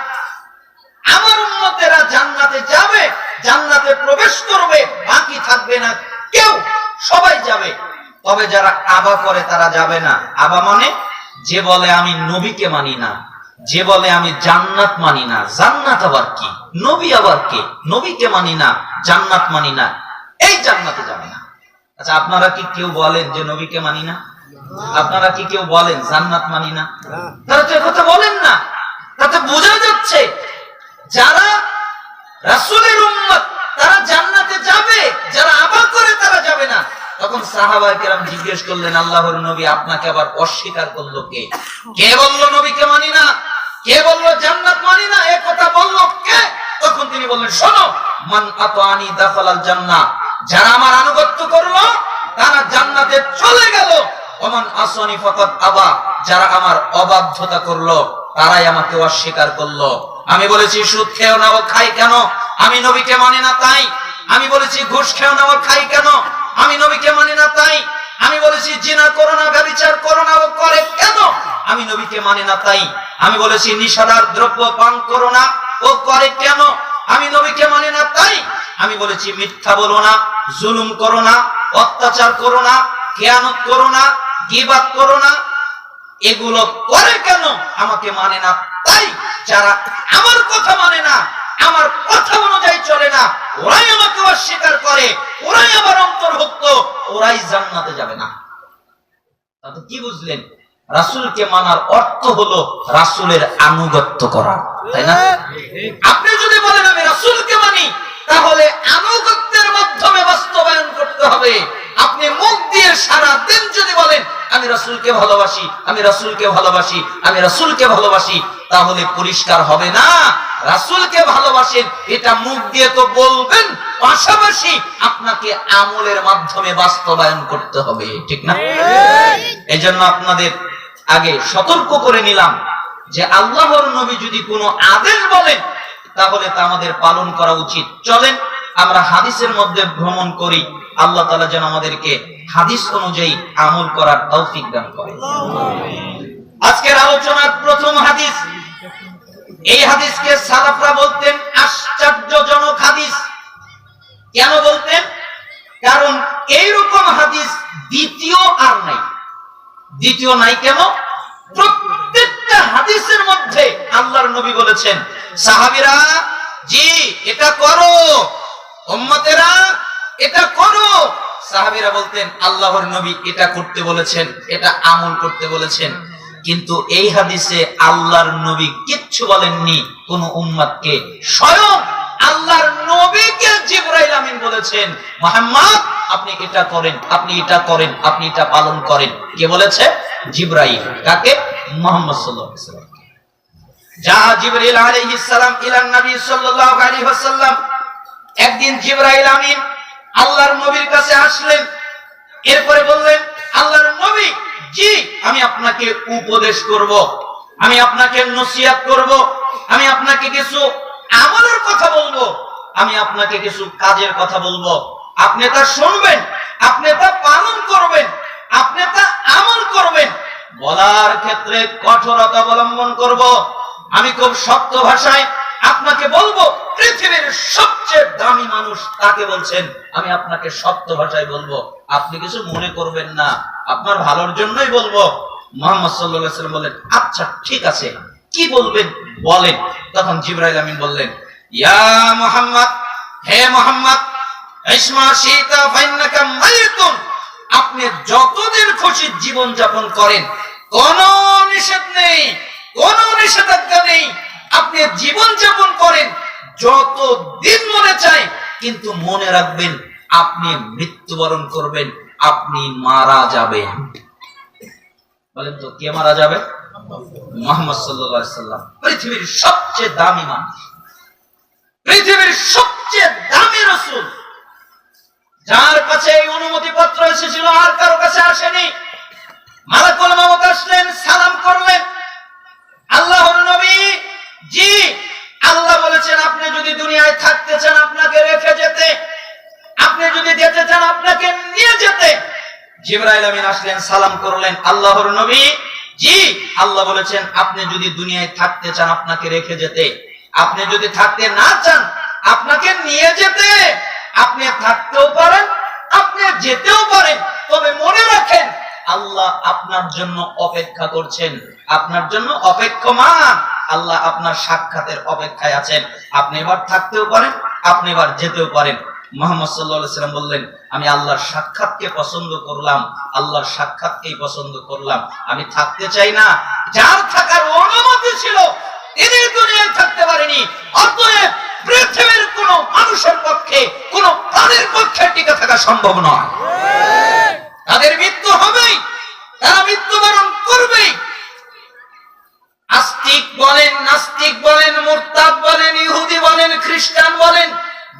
আমার উম্মতেরা জান্নাতে যাবে, জান্নাতে প্রবেশ করবে, বাকি থাকবে না কেউ, সবাই যাবে। তবে যারা আবা করে তারা যাবে না। আবা মানে যে বলে আমি নবীকে মানি না, যে বলে আমি জান্নাত মানি না। জান্নাত আবার কি? নবী আবার কে? নবীকে মানি না, জান্নাত মানি না, এই জান্নাতে যাবে না। আচ্ছা, আপনারা কি কেউ বলেন যে নবীকে মানি না? আপনারা কি কেউ বলেন জান্নাত মানি না? তারা তো কথা বলেন না। তাতে বোঝা যাচ্ছে যারা রাসূলের উম্মত তারা জান্নাতে যাবে, যারা আবা করে তারা যাবে না। তখন সাহাবায়ে কেরাম জিজ্ঞেস করলেন, আল্লাহর নবী আপনাকে আবার অস্বীকার করলো কে? কে বলল নবীকে মানি না? কে বলল জান্নাত মানি না? এই কথা বলল কে? তখন তিনি বললেন, শোনো, মান আতানি দাখালাল জান্নাহ, যারা আমার আনুগত্য করলো তারা জান্নাতে চলে গেল। ওমান আসানি ফাকাদ আবা, যারা আমার অবাধ্যতা করলো তারাই আমাকে অস্বীকার করলো। আমি বলেছি সুদ খেও না, ও খাই কেন? আমি নবীকে মানি না তাই। আমি বলেছি ঘুষ খেও না, ও খাই কেন? আমি নবীকে মানি না তাই। আমি বলেছি জিনা করো না, ব্যভিচার করো না, ও করে কেন? আমি নবীকে মানি না তাই। আমি বলেছি নিশাদার দ্রব্য পান করো না, ও করে কেন? আমি নবীকে মানি না তাই। আমি বলেছি মিথ্যা বলো না, জুলুম করো না, অত্যাচার করো না, খেয়ানত করো না, গীবাত করো না, এগুলো করে কেন? আমাকে মানে না তাই। যারা আমার কথা মানে না, আমার কথা অনুযায়ী চলে না, ওরাই আমাকে অস্বীকার করে, ওরাই আমার অন্তর্ভুক্ত, ওরাই জান্নাতে যাবে না। তাতে কি বুঝলেন? রাসূলকে মানার অর্থ হলো রাসূলের আনুগত্য করা, তাই না? আপনি যদি বলেন আমি রাসূলকে মানি, তাহলে আনুগত্যের মাধ্যমে বাস্তবায়ন করতে হবে। আপনি মুখ দিয়ে সারা দিন যদি বলেন আমি রাসূলকে ভালোবাসি, আমি রাসূলকে ভালোবাসি, আমি রাসূলকে ভালোবাসি, তাহলে পরিষ্কার হবে না। রাসূলকে ভালোবাসেন এটা মুখ দিয়ে তো বলবেন, পাশাপাশি আপনাকে আমলের মাধ্যমে বাস্তবায়ন করতে হবে, ঠিক না? এজন্য আপনাদের আগে সতর্ক করে নিলাম যে আল্লাহর নবী যদি কোনো আদেশ বলেন তাহলে তা আমাদের পালন করা উচিত। চলেন আমরা হাদিসের মধ্যে ভ্রমণ করি, আল্লাহ তাআলা যেন আমাদেরকে হাদিস অনুযায়ী আমল করার তৌফিক দান করেন। আজকের আলোচনার প্রথম হাদিস, এই হাদিসকে সালাফরা বলতেন আশ্চর্যজনক হাদিস। কেন বলতেন? কারণ এইরকম হাদিস দ্বিতীয় আর নাই। দ্বিতীয় নাই কেন? প্রত্যেকটা হাদিসের মধ্যে আল্লাহর নবী বলেছেন, সাহাবীরা জি এটা করো, উম্মতেরা এটা করো। সাহাবীরা বলতেন আল্লাহর নবী এটা করতে বলেছেন, এটা আমল করতে বলেছেন। কিন্তু এই হাদিসে আল্লাহর নবী কিচ্ছু বলেননি কোন উম্মতকে। স্বয়ং আল্লাহর নবীকে জিবরাইল আমিন বলেছেন, মুহাম্মদ আপনি এটা করেন, আপনি এটা করেন, আপনি এটা পালন করেন। কে বলেছে? জিবরাইল। কাকে? মুহাম্মদ সাল্লাল্লাহু আলাইহি ওয়াসাল্লাম। যা জিবরাইল আলাইহিস সালাম ইলা নবী সাল্লাল্লাহু আলাইহি ওয়াসাল্লাম, একদিন জিবরাইল আমিন আল্লাহর নবীর কাছে আসলেন। এরপরে বললেন, আল্লাহর নবী জি আমি আপনাকে উপদেশ করব, আমি আপনাকে নসিহত করব, আমি আপনাকে কিছু আমলের কথা বলবো, আমি আপনাকে কিছু কাজের কথা বলবো। আপনি তা শুনবেন, আপনি তা পালন করবেন, আপনি তা আমল করবেন। বলার ক্ষেত্রে কঠোরতা অবলম্বন করব। আমি খুব শক্ত ভাষায় আপনাকে বলবো, পৃথিবীর সবচেয়ে দামি মানুষ তাকে বলছেন, আমি আপনাকে শক্ত ভাষায় বলবো, আপনি কিছু মনে করবেন না, আপনার ভালোর জন্যই বলবো। মুহাম্মদ সাল্লাল্লাহু আলাইহি ওয়াসাল্লাম বলেন, আচ্ছা ঠিক আছে, কি বলবেন বলেন। তখন জিবরাইল আমিন বললেন, ইয়া মুহাম্মদ, হে মুহাম্মদ, ইসমা শিতা ফাইন্নাকা মাইতুন, আপনি যতদিন খুশি জীবন যাপন করেন, কোনো নিষেধ নেই, কোনো নিষেধাজ্ঞা নেই, আপনি জীবন যাপন করেন যত দিন মনে চায়, কিন্তু মনে রাখবেন আপনি মৃত্যুবরণ করবেন, আপনি মারা যাবেন। বলেন তো কে মারা যাবে? মুহাম্মদ সাল্লাল্লাহু আলাইহি ওয়াসাল্লাম, পৃথিবীর সবচেয়ে দামি মানুষ, পৃথিবীর সবচেয়ে দামি রাসূল, যার কাছে এই অনুমতি পত্র এসেছিল আর কারো কাছে আসেনি। মালাকুল মউত আসলেন, সালাম করলেন, আল্লাহর নবী জি আল্লাহ বলেছেন আপনি যদি দুনিয়ায় থাকতে চান আপনাকে রেখে যেতে, আপনি যদি যেতে চান আপনাকে নিয়ে যেতে। জিবরাইল আমিন আসলেন, সালাম করলেন, আল্লাহর নবী জি আল্লাহ বলেছেন আপনি যদি দুনিয়ায় থাকতে চান আপনাকে রেখে যেতে, আপনি যদি থাকতে না চান আপনাকে নিয়ে যেতে। আপনি থাকতেও পারেন, আপনি যেতেও পারেন, তবে মনে রাখেন আল্লাহ আপনার জন্য অপেক্ষা করছেন, আপনার জন্য অপেক্ষমান। আল্লাহ আপনার সাক্ষাতের অপেক্ষায় আছেন। আপনি এবার থাকতেও পারেন, আপনি এবার যেতেও পারেন। মুহাম্মদ সাল্লাল্লাহু আলাইহি ওয়াসাল্লাম বললেন, আমি আল্লাহর সাক্ষাৎকে পছন্দ করলাম, আল্লাহর সাক্ষাৎকেই পছন্দ করলাম, আমি থাকতে চাই না। যার থাকার অনুমতি ছিল তিনি দুনিয়ায় থাকতে পারেনি, অতএব পৃথিবীর কোন মানুষের পক্ষে, কোন প্রাণীর পক্ষে টিকে থাকা সম্ভব নয়। তাদের মৃত্যু হবেই, তারা মৃত্যুবরণ করবেই। আস্তিক বলেন, নাস্তিক বলেন, মুরতাদ বলেন, ইহুদি বলেন, খ্রিস্টান বলেন,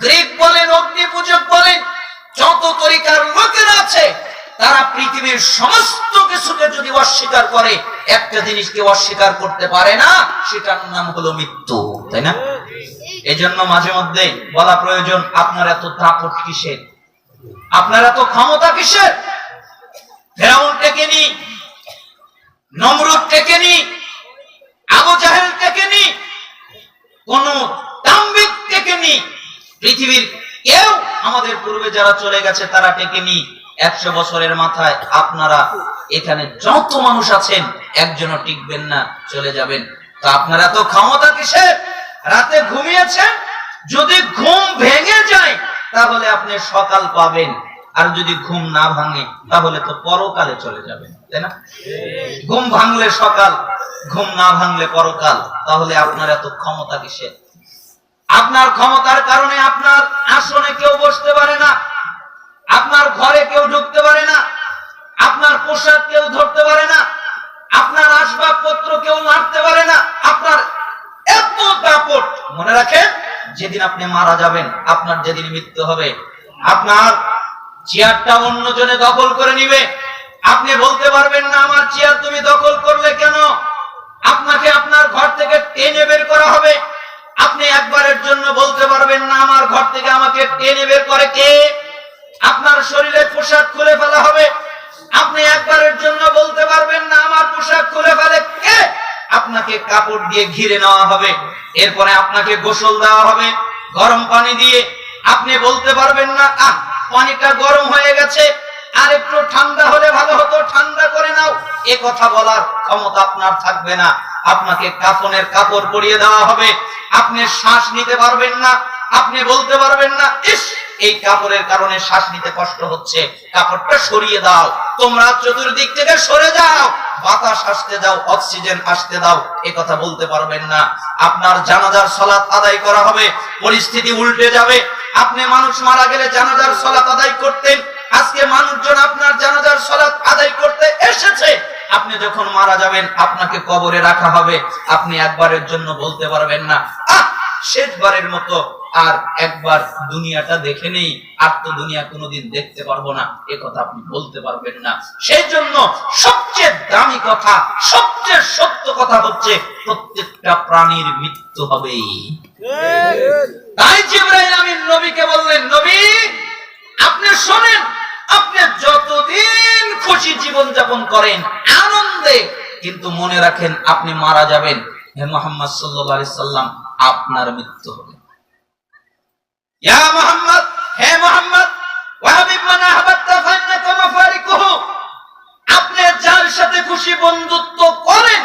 গ্রিক বলেন, অগ্নি পূজক বলেন, যত তরিকার লোকেরা আছে, তারা পৃথিবীর সমস্ত কিছুকে যদি অস্বীকার করে, একটা জিনিসকে অস্বীকার করতে পারে না, সেটার নাম হলো মৃত্যু, তাই না? এই জন্য মাঝে মধ্যে বলা প্রয়োজন, আপনার এত দাপট কিসের, আপনার এত ক্ষমতা কিসের? ফেরাউন টেকেনি, নমরুদ টেকেনি, আবু জাহেল টেকেনি, কোন দাম্ভিক টেকেনি, পৃথিবীর কেউ আমাদের পূর্বে যারা চলে গেছে তারা টেকেনি। 100 বছরের মাথায় আপনারা এখানে যত মানুষ আছেন একজনও টিকবেন না, চলে যাবেন। তো আপনারা তো ক্ষমতা কিসের? রাতে ঘুমিয়েছেন, যদি ঘুম ভেঙে যায় তাহলে আপনি সকাল পাবেন, আর যদি ঘুম না ভাঙে তাহলে তো পরকালে চলে যাবেন, তাই না? ঘুম ভাঙলে সকাল, ঘুম না ভাঙলে পরকাল, তাহলে আপনার এত ক্ষমতা কিসের? আপনার ক্ষমতার কারণে আপনার আসনে কেউ বসতে পারে না, আপনার ঘরে কেউ ঢুকতে পারে না, আপনার পোশাক কেউ ধরতে পারে যেদিন আপনি মারা যাবেন, আপনার যেদিন মৃত্যু হবে, আপনার চেয়ারটা অন্যজনে দখল করে নিবে। আপনি বলতে পারবেন না আমার চেয়ার তুমি দখল করলে কেন। আপনাকে আপনার ঘর থেকে টেনে বের করা হবে। আপনি একবারের জন্য বলতে পারবেন না আমার ঘর থেকে আমাকে টেনে বের করে কে। আপনার শরীরের পোশাক খুলে ফেলা হবে। আপনি একবারের জন্য বলতে পারবেন না আমার পোশাক খুলে ফেলে কে। আপনাকে কাপড় দিয়ে ঘিরে নেওয়া হবে। এরপরে আপনাকে গোসল দেওয়া হবে গরম পানি দিয়ে। আপনি বলতে পারবেন না পানিটা গরম হয়ে গেছে, আর একটু ঠান্ডা হলে ভালো হতো, ঠান্ডা করে নাও। এ কথা বলার ক্ষমতা আপনার থাকবে না। আপনাকে কাফনের কাপড় পরিয়ে দেওয়া হবে। আপনি শ্বাস নিতে পারবেন না। আপনি বলতে পারবেন না ইস এই কাপড়ের কারণে শ্বাস নিতে কষ্ট হচ্ছে, কাপড়টা সরিয়ে দাও। তোমরা চতুর্দিক থেকে সরে যাও, বাতাস আসতে দাও, অক্সিজেন আসতে দাও। এ কথা বলতে পারবেন না। আপনার জানাজার সালাত আদায় করা হবে। পরিস্থিতি উল্টে যাবে। আপনি মানুষ মারা গেলে জানাজার সালাত আদায় করতেন, আজকে মানুষজন আপনার জানাজার সালাত আদায় করতে এসেছে। আপনি যখন মারা যাবেন আপনাকে কবরে রাখা হবে। আপনি একবারের জন্য বলতে পারবেন না শেষবারের মতো আর একবার দুনিয়াটা দেখে নেই, আর তো দুনিয়া কোনোদিন দেখতে পারবো না, এ কথা আপনি বলতে পারবেন না। সেই জন্য সবচেয়ে দামি কথা, সবচেয়ে সত্য কথা হচ্ছে প্রত্যেকটা প্রাণীর মৃত্যু হবেই। তাই জিবরাইল আমিন নবীকে বললেন, নবী আপনি শোনেন, আপনি যতদিন খুশি জীবন যাপন করেন আনন্দে, কিন্তু মনে রাখেন আপনি মারা যাবেন। হে মুহাম্মদ সাল্লাল্লাহু আলাইহি সাল্লাম, আপনার মৃত্যু হবে। ইয়া মুহাম্মদ, হে মুহাম্মদ, ওয়া হাবিব মান আহবাবতা ফান্নাকা মাফারিকুহু। আপনি যার সাথে খুশি বন্ধুত্ব করেন,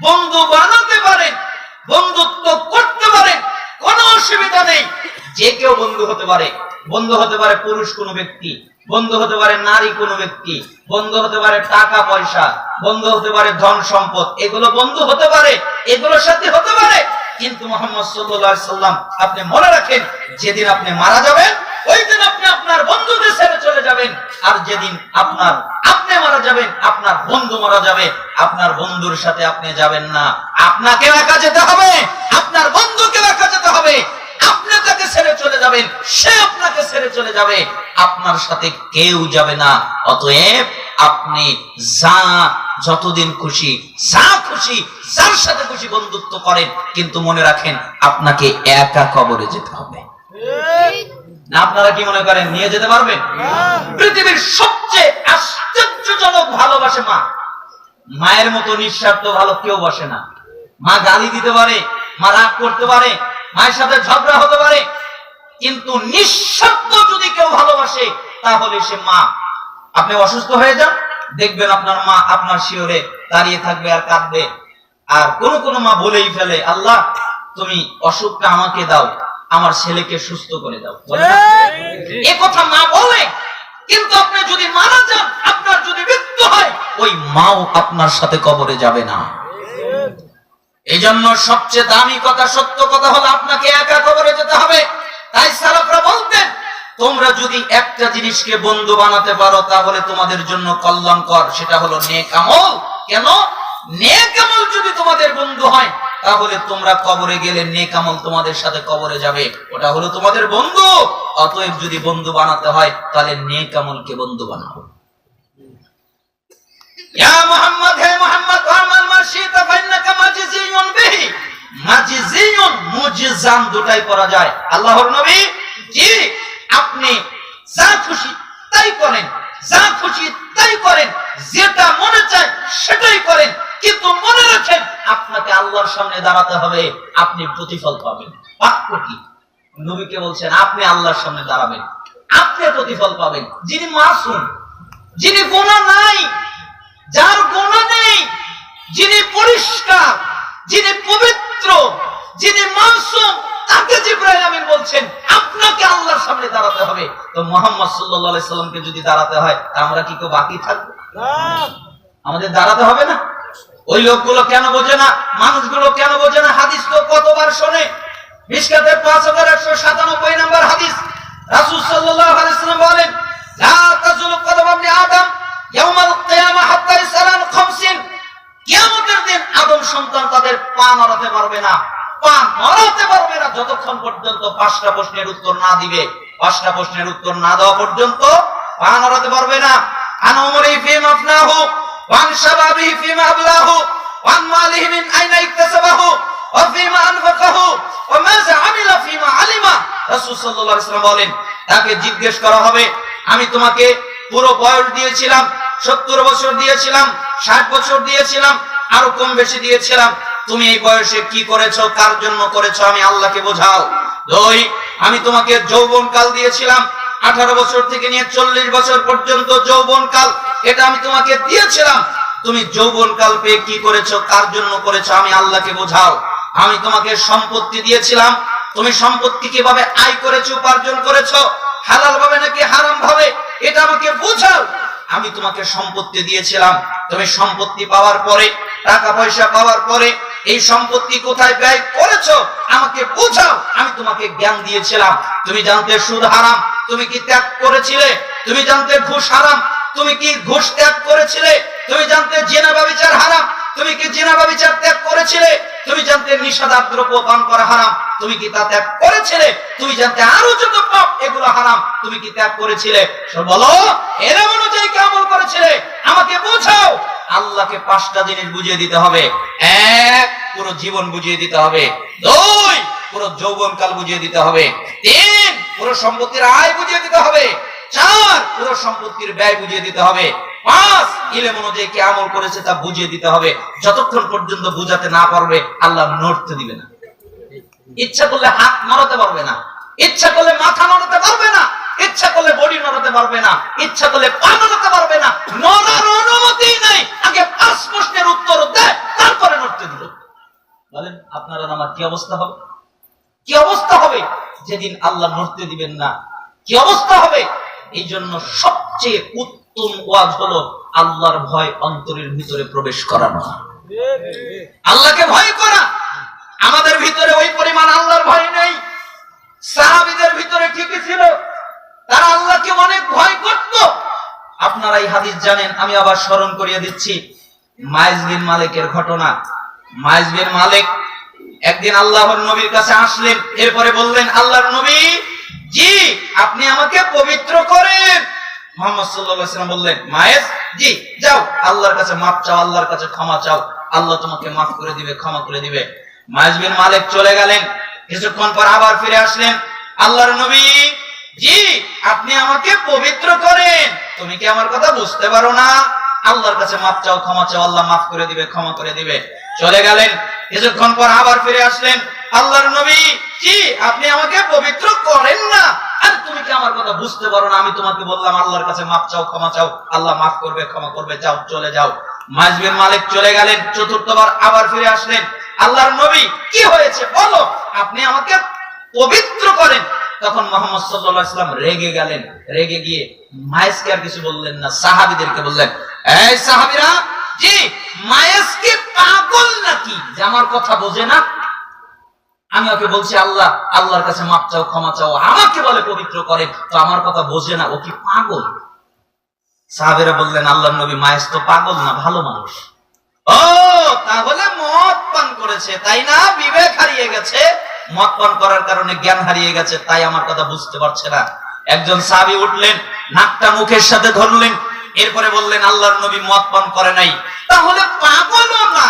বন্ধু বানাতে পারেন, বন্ধুত্ব করতে পারেন, কোনো অসুবিধা নেই। যে কেউ বন্ধু হতে পারে। বন্ধু হতে পারে পুরুষ কোনো ব্যক্তি, বন্ধু হতে পারে নারী কোনো ব্যক্তি, বন্ধু হতে পারে টাকা পয়সা, বন্ধু হতে পারে ধন সম্পদ, এগুলো বন্ধু হতে পারে, এগুলোর সাথে হতে পারে। কিন্তু মুহাম্মদ সাল্লাল্লাহু আলাইহি সাল্লাম, আপনি মনে রাখেন যেদিন আপনি মারা যাবেন ওই দিন আপনি আপনার বন্ধুদের ছেড়ে চলে যাবেন। আর যেদিন আপনি মারা যাবেন, আপনার বন্ধু মারা যাবে, আপনার বন্ধুর সাথে আপনি যাবেন না। আপনাকে একা যেতে হবে, আপনার বন্ধুকে একা যেতে হবে। আপনি তাকে ছেড়ে চলে যাবেন, সে আপনাকে ছেড়ে চলে যাবে, আপনার সাথে কেউ যাবে না। অতএব আপনি যতদিন খুশি, যা খুশি, যার সাথে খুশি বন্ধুত্ব করেন, কিন্তু মনে রাখেন আপনাকে একা কবরে যেতে হবে। না আপনারা কি মনে করেন নিয়ে যেতে পারবেন? পৃথিবীর সবচেয়ে আশ্চর্যজনক ভালোবাসে মা। মায়ের মতো নিঃস্বার্থ ভালো কেউ বাসে না। মা গালি দিতে পারে, মা রাগ করতে পারে, মায়ের সাথে ঝগড়া হতে পারে, কিন্তু নিঃস্বার্থ যদি কেউ ভালোবাসে তাহলে সে মা। আপনি অসুস্থ হয়ে যান, দেখবেন আপনার মা আপনার শিওরে দাঁড়িয়ে থাকবে আর কাঁদবে। আর কোন মা বলেই ফেলে, আল্লাহ তুমি অসুখটা আমাকে দাও, আমার ছেলেকে সুস্থ করে দাও। এ কথা মা বলে। কিন্তু আপনি যদি মারা যান, আপনার যদি মৃত্যু হয়, ওই মাও আপনার সাথে কবরে যাবে না। এই জন্য সবচেয়ে দামি কথা, সত্য কথা হলো আপনাকে একা কবরে যেতে হবে। তাই সালাফরা বলতেন, তোমরা যদি একটা জিনিসকে বন্ধু বানাতে পারো তাহলে তোমাদের জন্য কল্যাণকর, সেটা হলো নেক আমল। কেন? নেক আমল যদি তোমাদের বন্ধু হয় তাহলে তোমরা কবরে গেলে নেক আমল তোমাদের সাথে কবরে যাবে, ওটা হলো তোমাদের বন্ধু। অতএব যদি বন্ধু বানাতে হয় তাহলে নেক আমলকে বন্ধু বানাও। ইয়া মুহাম্মদ, হে মুহাম্মদ, ওয়ামান মাশিতা ফাইন্নাকা মাজিজিয়ুন বিহি। মাজিজিয়ুন, মুজিজান দুটাই পড়া যায়। আল্লাহর নবী জি আপনি যা খুশি তাই করেন, যা খুশি তাই করেন, যেটা মনে চায় সেটাই করেন, কিন্তু মনে রাখেন আপনাকে আল্লাহর সামনে দাঁড়াতে হবে, আপনি প্রতিফল পাবেন। বাক্য কি? নবীকে বলছেন আপনি আল্লাহর সামনে দাঁড়াবেন, আপনি প্রতিফল পাবেন। যিনি মাসুম, যিনি গুনাহ নাই, যার গুনাহ নেই, যিনি পরিষ্কার, যিনি পবিত্র, যিনি মাসুম, তাকে জিবরাইল আমিন বলছেন আপনাকে আল্লাহর সামনে দাঁড়াতে হবে। তো মুহাম্মদ সাল্লাল্লাহু আলাইহি সাল্লামকে যদি দাঁড়াতে হয়, আমরা কি কেউ বাকি থাকবো? না, আমাদের দাঁড়াতে হবে না? ওই লোকগুলো কেন বোঝে না? মানুষগুলো কেন বোঝে না? হাদিস তো কতবার শোনে। মিশকাতের 5197 নম্বর হাদিস, রাসূল সাল্লাল্লাহু আলাইহি সাল্লাম বলেন, লা তাজুলু কদম ইবনে আদম ইয়াউমাল কিয়ামা হাত্তা ইসআলান 50। কিয়ামতের দিন আদম সন্তান তাদের পা নড়াতে পারবে না, পান মরাতে পারবে না যতক্ষণ পর্যন্ত 5টা প্রশ্নের উত্তর না দিবে। 5টা প্রশ্নের উত্তর না দেওয়া পর্যন্ত পা নড়াতে পারবে না। আন উমরি ফিমা আফনাহু ওয়া আন শাবাবিহি ফিমা আবলাহু ওয়া আন মালিহি মিন আইনা ইকতাসাবাহু ওয়া ফিমা আনফাকাহু ওয়া মাযা আমিলা ফিমা আলিমা। রাসূল সাল্লাল্লাহু আলাইহি ওয়াসাল্লাম বলেন, তাকে জিজ্ঞেস করা হবে, আমি তোমাকে পুরো বয়স দিয়েছিলাম, 70 বছর দিয়েছিলাম, 60 বছর দিয়েছিলাম, আরো কম বেশি দিয়েছিলাম, তুমি এই বয়সে কি করেছো, কার জন্য করেছো, আমি আল্লাহকে বোঝাও। 2, আমি তোমাকে যৌবনকাল দিয়েছিলাম, 18 বছর থেকে নিয়ে 40 বছর পর্যন্ত যৌবনকাল, এটা আমি তোমাকে দিয়েছিলাম, তুমি যৌবনকাল পেয়ে কি করেছো, কার জন্য করেছো, আমি আল্লাহকে বোঝাও। আমি তোমাকে সম্পত্তি দিয়েছিলাম, তুমি সম্পত্তি কিভাবে আয় করেছো, উপার্জন করেছো, হালাল ভাবে নাকি হারাম ভাবে, এটা আমাকে বোঝাও। আমি তোমাকে সম্পত্তি দিয়েছিলাম, তুমি সম্পত্তি পাওয়ার পরে, টাকা পয়সা পাওয়ার পরে এই সম্পত্তি কোথায় ব্যয় করেছো, আমাকে বোঝাও। আমি তোমাকে জ্ঞান দিয়েছিলাম, তুমি জানতে সুদ হারাম, তুমি কি ত্যাগ করেছিলে? তুমি জানতে ঘুষ হারাম, তুমি কি ঘুষ ত্যাগ করেছিলে? তুমি জানতে জিনা ব্যভিচার হারাম, তুমি কি জিনা ব্যভিচার ত্যাগ করেছিলে? তুমি জানতে নিষেধাজ্ঞ দ্রব্য পান করা হারাম, তুমি কি তা ত্যাগ করেছিলে? তুমি জানতে আরো যত পাপ এগুলো হারাম, তুমি কি ত্যাগ করেছিলে? বলো, এর অনুযায়ী কি আমল করেছিলে? আমাকে বোঝাও। আল্লাহকে 5টা জিনিস বুঝিয়ে দিতে হবে। 1, পুরো জীবন বুঝিয়ে দিতে হবে। 2, পুরো যৌবনকাল বুঝিয়ে দিতে হবে। 3, পুরো সম্পত্তির আয় বুঝিয়ে দিতে হবে। 4, পুরো সম্পত্তির ব্যয় বুঝিয়ে দিতে হবে। 5, ইলম অনুযায়ী কি আমল করেছে তা বুঝিয়ে দিতে হবে। যতক্ষণ পর্যন্ত বুঝাতে না পারবে আল্লাহ নড়তে দিবে না। ইচ্ছা করলে হাত নড়াতে পারবে না, ইচ্ছা করলে মাথা নড়াতে পারবে না, ইচ্ছা করলে বডি নড়াতে পারবে না, ইচ্ছা করলে পা নড়াতে পারবে না। নড়ার অনুমতি নাই। আগে 5 প্রশ্নের উত্তর দেয়, তারপরে নড়তে দিল। বলেন আপনারা আমার কি অবস্থা হবে? কি অবস্থা হবে যেদিন আল্লাহ নড়তে দিবেন না? কি অবস্থা হবে? এই জন্য সবচেয়ে উত্তম ওয়াজ হলো আল্লাহর ভয় অন্তরের ভিতরে প্রবেশ করানো, আল্লাহকে ভয় করা। আমাদের ভিতরে ওই পরিমাণ আল্লাহর ভয় নেই। সাহাবীদের ভিতরে ঠিকই ছিল, তারা আল্লাহকে অনেক ভয় করত। আপনারা এই হাদিস জানেন, আমি আবার স্মরণ করিয়ে দিচ্ছি মাইজ বিন মালিকের ঘটনা। মাইজ বিন মালিক একদিন আল্লাহর নবীর কাছে আসলেন, এরপরে বললেন, আল্লাহর নবী জি আপনি আমাকে পবিত্র করেন। মুহাম্মদ সাল্লাল্লাহু আলাইহি ওয়াসাল্লাম বললেন, মাইজ জি যাও আল্লাহর কাছে মাপ চাও, আল্লাহর কাছে ক্ষমা চাও, আল্লাহ তোমাকে মাফ করে দিবে, ক্ষমা করে দিবে। মাইজ বিন মালিক চলে গেলেন, কিছুক্ষণ পর আবার ফিরে আসলেন, আল্লাহর নবী জি আপনি আমাকে পবিত্র করেন। তুমি কি আমার কথা বুঝতে পারো না? আল্লাহর কাছে মাপ চাও, ক্ষমা চাও, আল্লাহ মাফ করে দিবে, ক্ষমা করে দিবে। চলে গেলেন, কিছুক্ষণ পর আবার ফিরে আসলেন, আল্লাহর নবী জি আপনি আমাকে পবিত্র করেন না। আর তুমি কি আমার কথা বুঝতে পারো না? আমি তোমাকে বললাম আল্লাহর কাছে মাপ চাও, ক্ষমা চাও, আল্লাহ মাফ করবে, ক্ষমা করবে, যাও চলে যাও। মাইজ বিন মালিক চলে গেলেন, চতুর্থবার আবার ফিরে আসলেন, আল্লাহর নবী কি হয়েছে বলো, আপনি আমাকে পবিত্র করেন। তখন মুহাম্মদ সাল্লাল্লাহু আলাইহি ওয়াসাল্লাম রেগে গেলেন, রেগে গিয়ে মাইজকে আর কিছু বললেন না, সাহাবীদেরকে বললেন, এই সাহাবীরা জি মাইজ কি পাগল নাকি যে আমার কথা বোঝে না? আমি ওকে বলছি আল্লাহ, আল্লাহর কাছে মাপ চাও, ক্ষমা চাও, আমাকে বলে পবিত্র করে, তো আমার কথা বোঝে না, ও কি পাগল? সাহাবীরা বললেন, আল্লাহর নবী মাইজ তো পাগল না, ভালো মানুষ। ও তাহলে মদ পান করেছে তাই না? বিবেক হারিয়ে গেছে, মদ পান করার কারণে জ্ঞান হারিয়ে গেছে, তাই আমার কথা বুঝতে পারছে না। একজন সাহাবী উঠলেন, নাকটা মুখের সাথে ধরলেন, এরপরে বললেন, আল্লাহর নবী মদ পান করে নাই, তাহলে পাগলও না,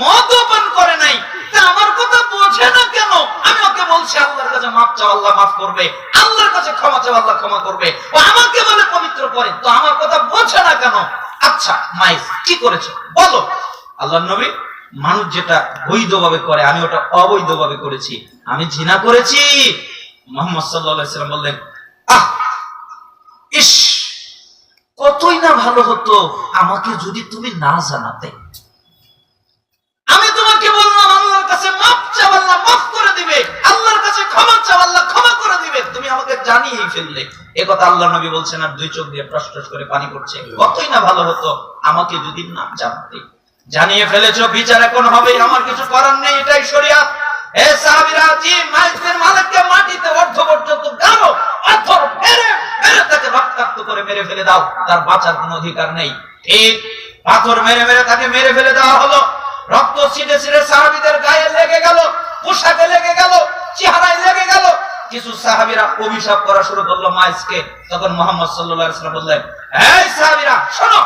মদও পান করে নাই, তা আমার কথা বোঝে না কেন? আমি ওকে বলছি আল্লাহর কাছে মাপ চাও, আল্লাহ মাফ করবে, আল্লাহর কাছে ক্ষমা চাও, আল্লাহ ক্ষমা করবে, ও আমাকে বলে পবিত্র করে, তো আমার কথা বোঝে না কেন? আচ্ছা মাইজ কি করেছে বলো? আল্লাহর নবী, মানুষ যেটা বৈধভাবে করে আমি ওটা অবৈধভাবে করেছি, আমি জিনা করেছি। মুহাম্মদ সাল্লাল্লাহু আলাইহি ওয়াসাল্লাম বললেন, আহ ইস, কতই না ভালো হতো আমাকে যদি তুমি না জানাতে। আমি তোমাকে বললাম আল্লাহর কাছে মাফ চাও, আল্লাহ মাফ করে দিবে, আল্লাহর কাছে ক্ষমা চাও, আল্লাহ ক্ষমা করে দিবে, তুমি আমাকে জানিয়েই ফেললে। এ কথা আল্লাহর নবী বলছেন, আর 2 চোখ দিয়ে টস করে পানি পড়ছে, কতই না ভালো হতো আমাকে যদি না জানাতে। জানিয়ে ফেলেছো, বিচার এখন হবে, আমার কিছু করার নেই, এটাই শরিয়াত। এ সাহাবীরা জি মাইজ বিন মালিককে মাটিতে অর্ধ পর্যন্ত গানো, পাথর মেরে মেরে তাকে রক্তাক্ত করে মেরে ফেলে দাও, তার বাঁচার কোনো অধিকার নেই। ঠিক পাথর মেরে মেরে তাকে মেরে ফেলে দেওয়া হলো, রক্ত ছিটে ছিটে সাহাবীদের গায়ে লেগে গেল। পোশাকে লেগে গেল, চেহারায় লেগে গেল। কিছু সাহাবীরা অভিশাপ করা শুরু করলো মাইজকে। তখন মুহাম্মদ সাল্লাল্লাহু আলাইহি ওয়াসাল্লাম বললেন, এই সাহাবীরা শোনো,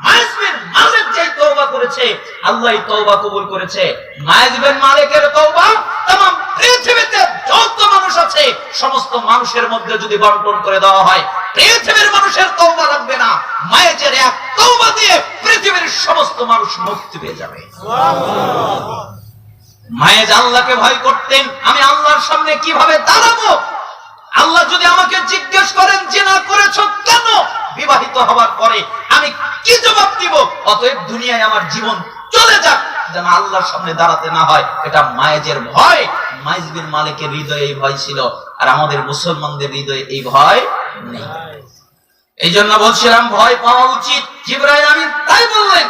মাইজ বিন মালিক যে তওবা করেছে, আল্লাহই তওবা কবুল করেছে। মাইজ বিন মালিকের তওবা तमाम পৃথিবীতে যত মানুষ আছে সমস্ত মানুষের মধ্যে যদি বন্টন করে দেওয়া হয়, পৃথিবীর মানুষের তওবা লাগবে না। মাইজের এক তওবা দিয়ে পৃথিবীর সমস্ত মানুষ মুক্তি পেয়ে যাবে। সুবহানাল্লাহ। মায়েজ আল্লাহকে ভয় করতেন, আমি আল্লাহর সামনে কিভাবে দাঁড়াবো? আল্লাহ যদি আমাকে জিজ্ঞেস করেন জিনা করেছো কেন, বিবাহিত হওয়ার পরে আমি কি জবাব দিব? অতএব দুনিয়ায় আমার জীবন চলে যাক, যেন আল্লাহর সামনে দাঁড়াতে না হয়। এটা মায়েজের ভয়। মাইজ বিন মালিকের হৃদয়ে এই ভয় ছিল, আর আমাদের মুসলমানদের হৃদয়ে এই ভয় নেই। এই জন্য বলছিলাম ভয় পাওয়া উচিত। জিবরাইল আমিন তাই বললেন,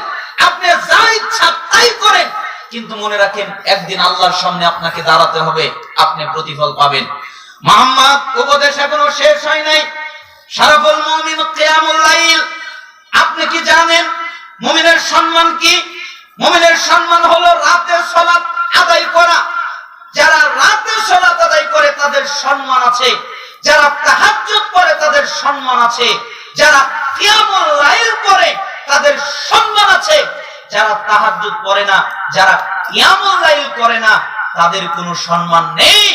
আপনি যা ইচ্ছা তাই করেন, কিন্তু মনে রাখেন একদিন আল্লাহর সামনে আপনাকে দাঁড়াতে হবে, আপনি প্রতিফল পাবেন। মুহাম্মদ উপদেশ এখনো শেষ হয় নাই। শারাফুল মুমিন কিয়ামুল লাইল। আপনি কি জানেন মুমিনের সম্মান কি? মুমিনের সম্মান হলো রাতে সালাত আদায় করা। যারা রাতে সালাত আদায় করে তাদের সম্মান আছে, যারা তাহাজ্জুদ পড়ে তাদের সম্মান আছে, যারা কিয়ামুল লাইল পড়ে তাদের সম্মান আছে। যারা তাহাজ্জুদ পড়ে না, যারা কিয়ামুল লাইল করে না, তাদের কোনো সম্মান নেই।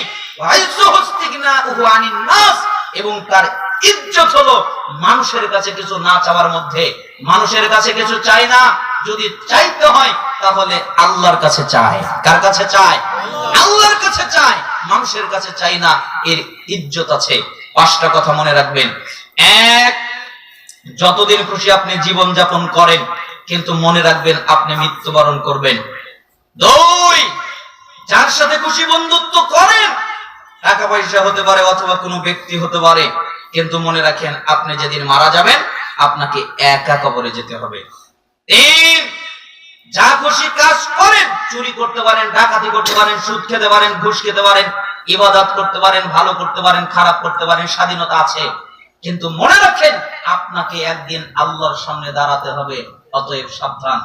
এবং তার ইজ্জত হলো মানুষের কাছে কিছু না চাওয়ার মধ্যে। মানুষের কাছে কিছু চায় না, যদি চাইতে হয় তাহলে আল্লাহর কাছে চায়। কার কাছে চায়? আল্লাহর কাছে চায়, মানুষের কাছে চাই না। এর ইজ্জত আছে। 5টা কথা মনে রাখবেন। 1, যতদিন খুশি আপনি জীবন যাপন করেন, কিন্তু মনে রাখবেন আপনি মৃত্যুবরণ করবেন। 2, যার সাথে খুশি বন্ধুত্ব করেন, টাকা পয়সা হতে পারে অথবা কোনো ব্যক্তি হতে পারে, কিন্তু মনে রাখেন আপনি যেদিন মারা যাবেন আপনাকে একা কবরে যেতে হবে। 3, যা খুশি কাজ করেন, চুরি করতে পারেন, ডাকাতি করতে পারেন, সুদ খেতে পারেন, ঘুষ খেতে পারেন, ইবাদত করতে পারেন, ভালো করতে পারেন, খারাপ করতে পারেন, স্বাধীনতা আছে, কিন্তু মনে রাখেন আপনাকে একদিন আল্লাহর সামনে দাঁড়াতে হবে। অতএব সাবধান।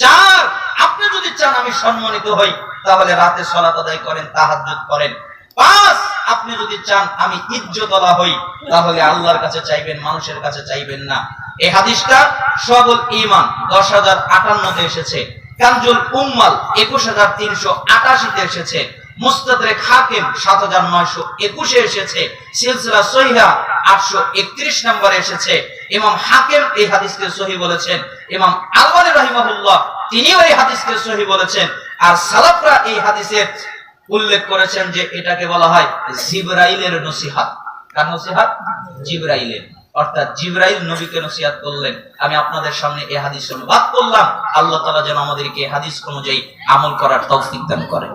4, আপনি যদি চান আমি সম্মানিত হই, তাহলে রাতে সালাত আদায় করেন, তাহাজ্জুদ করেন। 5, আপনি যদি চান আমি ইজ্জতওয়ালা হই, তাহলে আল্লাহর কাছে চাইবেন, মানুষের কাছে চাইবেন না। এই হাদিসটা শুআবুল ঈমান 10058 তে এসেছে, কানজুল উম্মাল 21388 তে এসেছে, মুস্তাদরাক হাকিম 7921 এ এসেছে, সিলসিলা সহিহা 831 নম্বরে এসেছে। ইমাম হাকিম এই হাদিসকে সহিহ বলেছেন। ইমাম আলবানী রাহিমাহুল্লাহ তিনিও এই হাদিসকে সহিহ বলেছেন। আর সালাফরা এই হাদিসের উল্লেখ করেছেন যে এটাকে বলা হয় জিবরাইলের নসিহত। কার নসিহত? জিবরাইলের। অর্থাৎ জিবরাইল নবীকে নসিহত করলেন। আমি আপনাদের সামনে এই হাদিস অনুবাদ করলাম। আল্লাহ তাআলা যেন আমাদেরকে এই হাদিস অনুযায়ী আমল করার তৌফিক দান করেন।